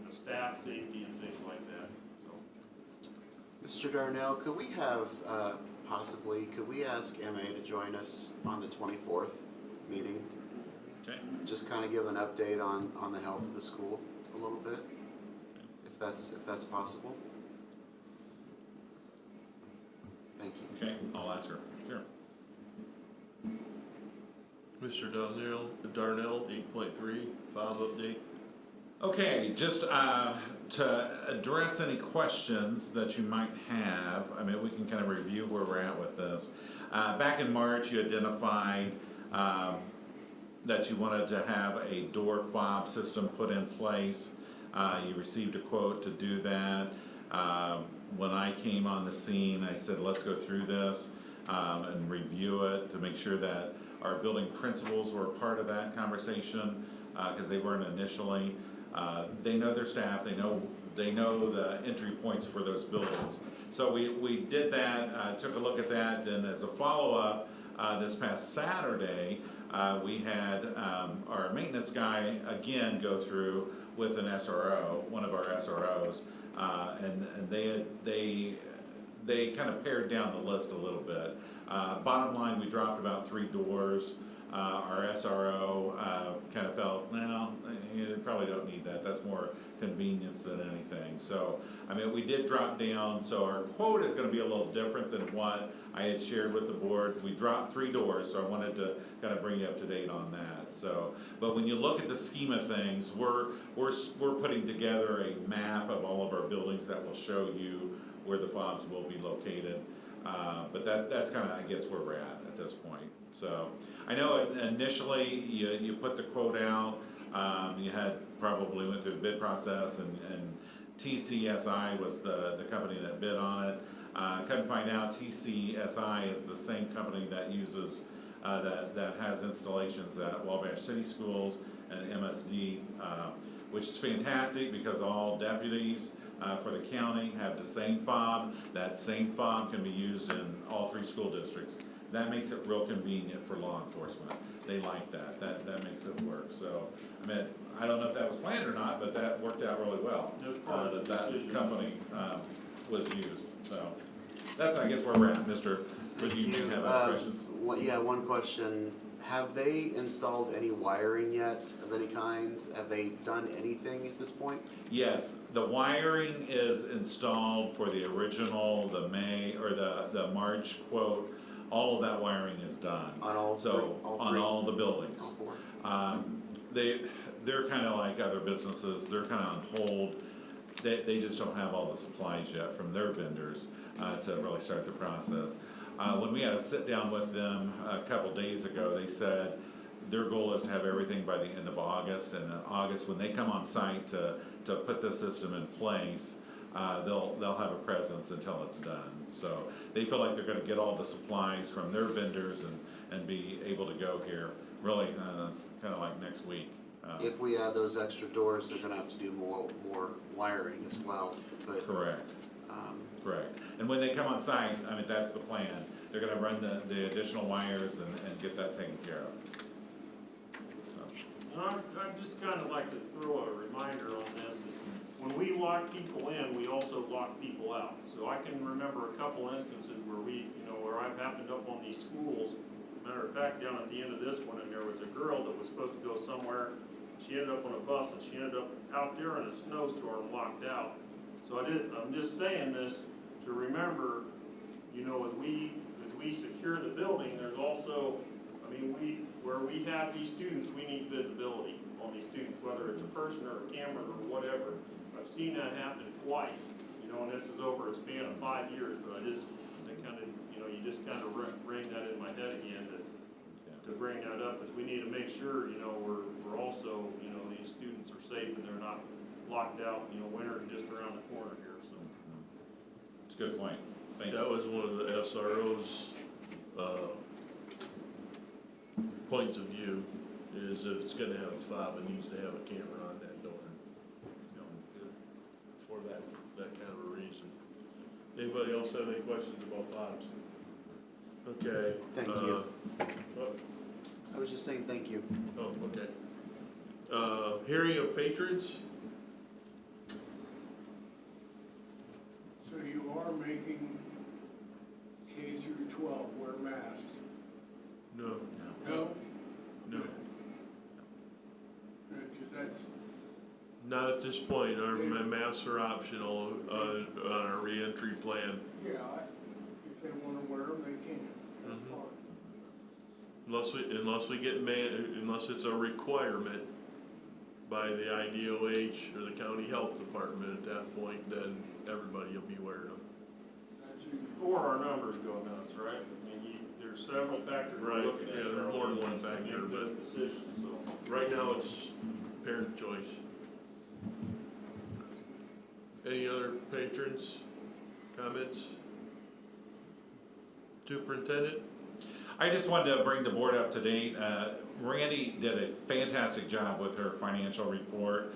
the staff safety and things like that, so. Mr. Darnell, could we have, could we ask MA to join us on the 24th meeting? Okay. Just kind of give an update on the health of the school a little bit, if that's possible. Thank you. Okay, I'll ask her. Sure. Mr. Darnell, 8.3, FOB update. Okay, just to address any questions that you might have, I mean, we can kind of review where we're at with this. Back in March, you identified that you wanted to have a door fob system put in place. You received a quote to do that. When I came on the scene, I said, let's go through this and review it to make sure that our building principals were part of that conversation, because they weren't initially. They know their staff, they know the entry points for those buildings. So we did that, took a look at that, and as a follow-up, this past Saturday, we had our maintenance guy again go through with an SRO, one of our SROs, and they kind of pared down the list a little bit. Bottom line, we dropped about 3 doors. Our SRO kind of felt, no, you probably don't need that. That's more convenience than anything. So, I mean, we did drop down. So our quote is going to be a little different than what I had shared with the board. We dropped 3 doors, so I wanted to kind of bring you up to date on that. So, but when you look at the scheme of things, we're putting together a map of all of our buildings that will show you where the fobs will be located. But that's kind of, I guess, where we're at this point. So I know initially you put the quote out, you had probably went through the bid process, and TCSI was the company that bid on it. Come to find out, TCSI is the same company that uses that has installations at Wabash City Schools and MSD, which is fantastic because all deputies for the county have the same fob. That same fob can be used in all 3 school districts. That makes it real convenient for law enforcement. They like that. That makes it work. So, I mean, I don't know if that was planned or not, but that worked out really well. That company was used. So, that's, I guess, where we're at, Mr. Would you have other questions? One question. Have they installed any wiring yet of any kind? Have they done anything at this point? Yes, the wiring is installed for the original, the March quote all of that wiring is done. On all So, three- all on three? all the buildings. All four? They're kind of like other businesses, they're kind of on hold. They just don't have all the supplies yet from their vendors to really start the process. When we had a sit down with them a couple days ago, they said their goal is to have everything by the end of August. And in August, when they come on site to put the system in place, they'll have a presence until it's done. So they feel like they're gonna get all the supplies from their vendors and be able to go here, really, it's kind of like next week. If we add those extra doors, they're gonna have to do more wiring as well, but. Correct. Correct. And when they come on site, I mean, that's the plan. They're gonna run the additional wires and get that taken care of. So. I'd just kind of like to throw a reminder on this, is when we lock people in, we also lock people out. So I can remember a couple instances where where I've happened up on these schools. Matter of fact, down at the end of this one, and there was a girl that was supposed to go somewhere. She ended up on a bus, and she ended up out there in a snowstorm, locked out. So I'm just saying this to remember, as we secure the building, there's also, where we have these students, we need visibility on these students, whether it's a person or a camera or whatever. I've seen that happen twice, and this is over a span of 5 years, but you just kind of bring that in my head again to bring that up, is we need to make sure, we're also, these students are safe and they're not locked out, winter just around the corner here, so. It's a good point. Thank you. That was one of the SRO's, points of view, is if it's gonna have a fob, it needs to have a camera on that door. For that kind of a reason. Anybody else have any questions about fobs? Okay. Thank you. Oh, I was just saying thank you. okay. Hearing of patrons? So you are making K through 12 wear masks? No. No? No. Because that's, Not at this point. Our masks are optional on our reentry plan. yeah, if they want to wear them, they can. That's fine. Unless we get unless it's a requirement by the IDOH or the county health department at that point, then everybody will be wearing them. That's it. Or our numbers go nuts, right? There's several factors we're Right, looking at. yeah, there's more than one factor, to make but- those decisions, so. Right now, it's parent choice. Any other patrons, comments? Superintendent? I just wanted to bring the board up to date. Randy did a fantastic job with her financial report.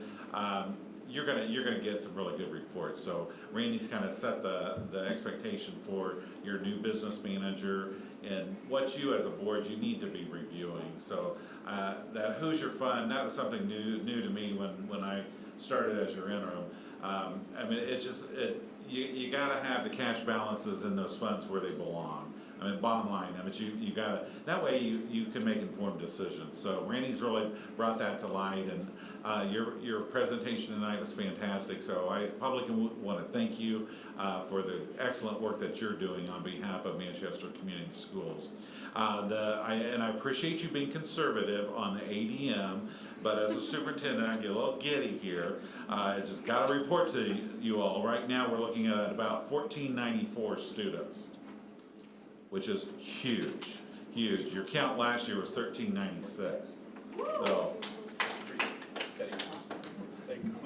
You're gonna get some really good reports. So Randy's kind of set the expectation for your new business manager and what you as a board, you need to be reviewing. So that Hoosier Fund, that was something new to me when I started as your interim. You gotta have the cash balances in those funds where they belong. Bottom line, you gotta, that way you can make informed decisions. So Randy's really brought that to light, and your presentation tonight was fantastic. So I publicly want to thank you for the excellent work that you're doing on behalf of Manchester Community Schools. And I appreciate you being conservative on the ADM, but as a superintendent, I get a little giddy here. I just got to report to you all. Right now, we're looking at about 1,494 students, which is huge, huge. Your count last year was 1,396. So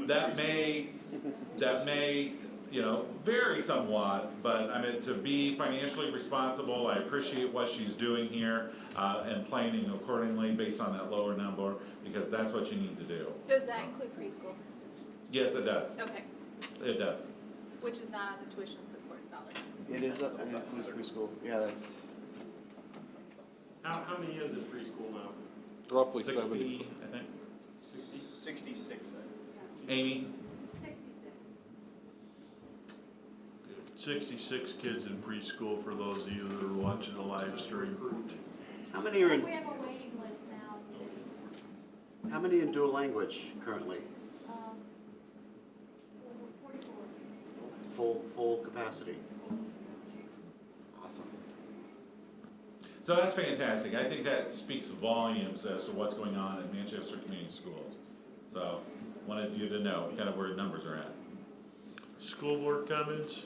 that may, vary somewhat, but to be financially responsible, I appreciate what she's doing here, and planning accordingly based on that lower number, because that's what you need to do. Does that include preschool? Yes, it does. Okay, It does. which is not on the tuition support dollars. It is, it includes preschool. Yeah, that's, How many is in preschool now? Roughly 60, 70. I think. 66. Amy? 66 kids in preschool for those of you that are watching the live stream. how many are in, We have a waiting list now. how many in dual language currently? 44. Full capacity? Awesome. So that's fantastic. I think that speaks volumes as to what's going on in Manchester Community Schools. So, wanted you to know kind of where numbers are at. School board comments?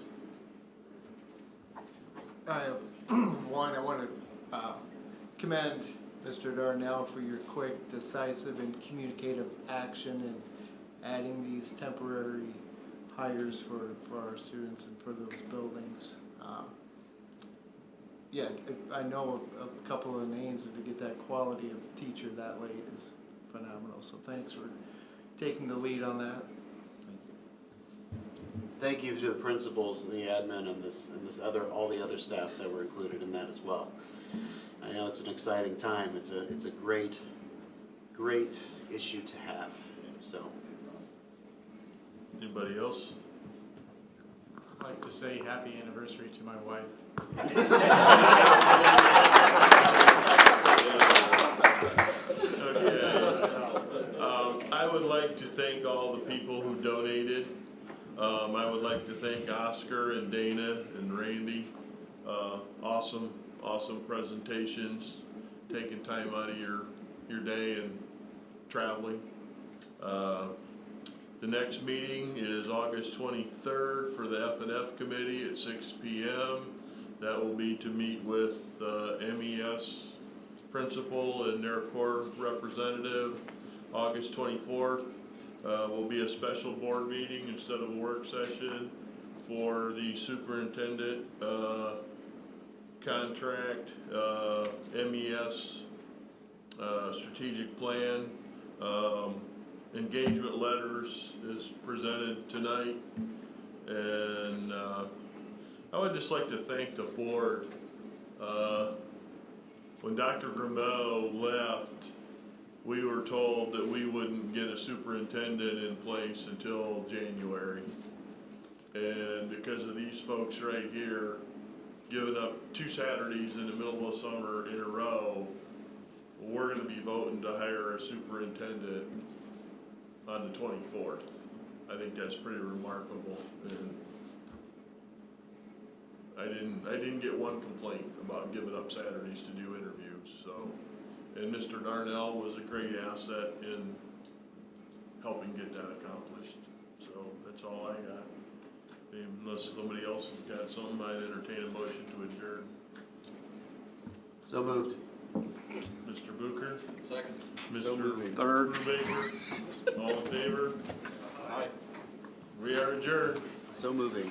I have one. I want to commend Mr. Darnell for your quick, decisive, and communicative action in adding these temporary hires for our students and for those buildings. Yeah, I know a couple of names, and to get that quality of teacher that late is phenomenal. So thanks for taking the lead on that. Thank you to the principals and the admin and all the other staff that were included in that as well. I know it's an exciting time. It's a great issue to have. So, Anybody else? I'd like to say happy anniversary to my wife. Okay. I would like to thank all the people who donated. I would like to thank Oscar and Dana and Randy. Awesome presentations, taking time out of your day and traveling. The next meeting is August 23rd for the F&F committee at 6 p.m. That will be to meet with MES principal and their core representative. August 24th will be a special board meeting instead of a work session for the superintendent contract, MES strategic plan. Engagement letters is presented tonight, and I would just like to thank the board. When Dr. Grimeau left, we were told that we wouldn't get a superintendent in place until January. And because of these folks right here giving up 2 Saturdays in the middle of summer in a row, we're gonna be voting to hire a superintendent on the 24th. I think that's pretty remarkable, and I didn't get one complaint about giving up Saturdays to do interviews. So, and Mr. Darnell was a great asset in helping get that accomplished. So that's all I got. Unless somebody else has got something, I'd entertain a motion to adjourn. so moved. Mr. Booker? Second. Mr. Third. Brubaker? All in favor? Aye. We are adjourned. So moving.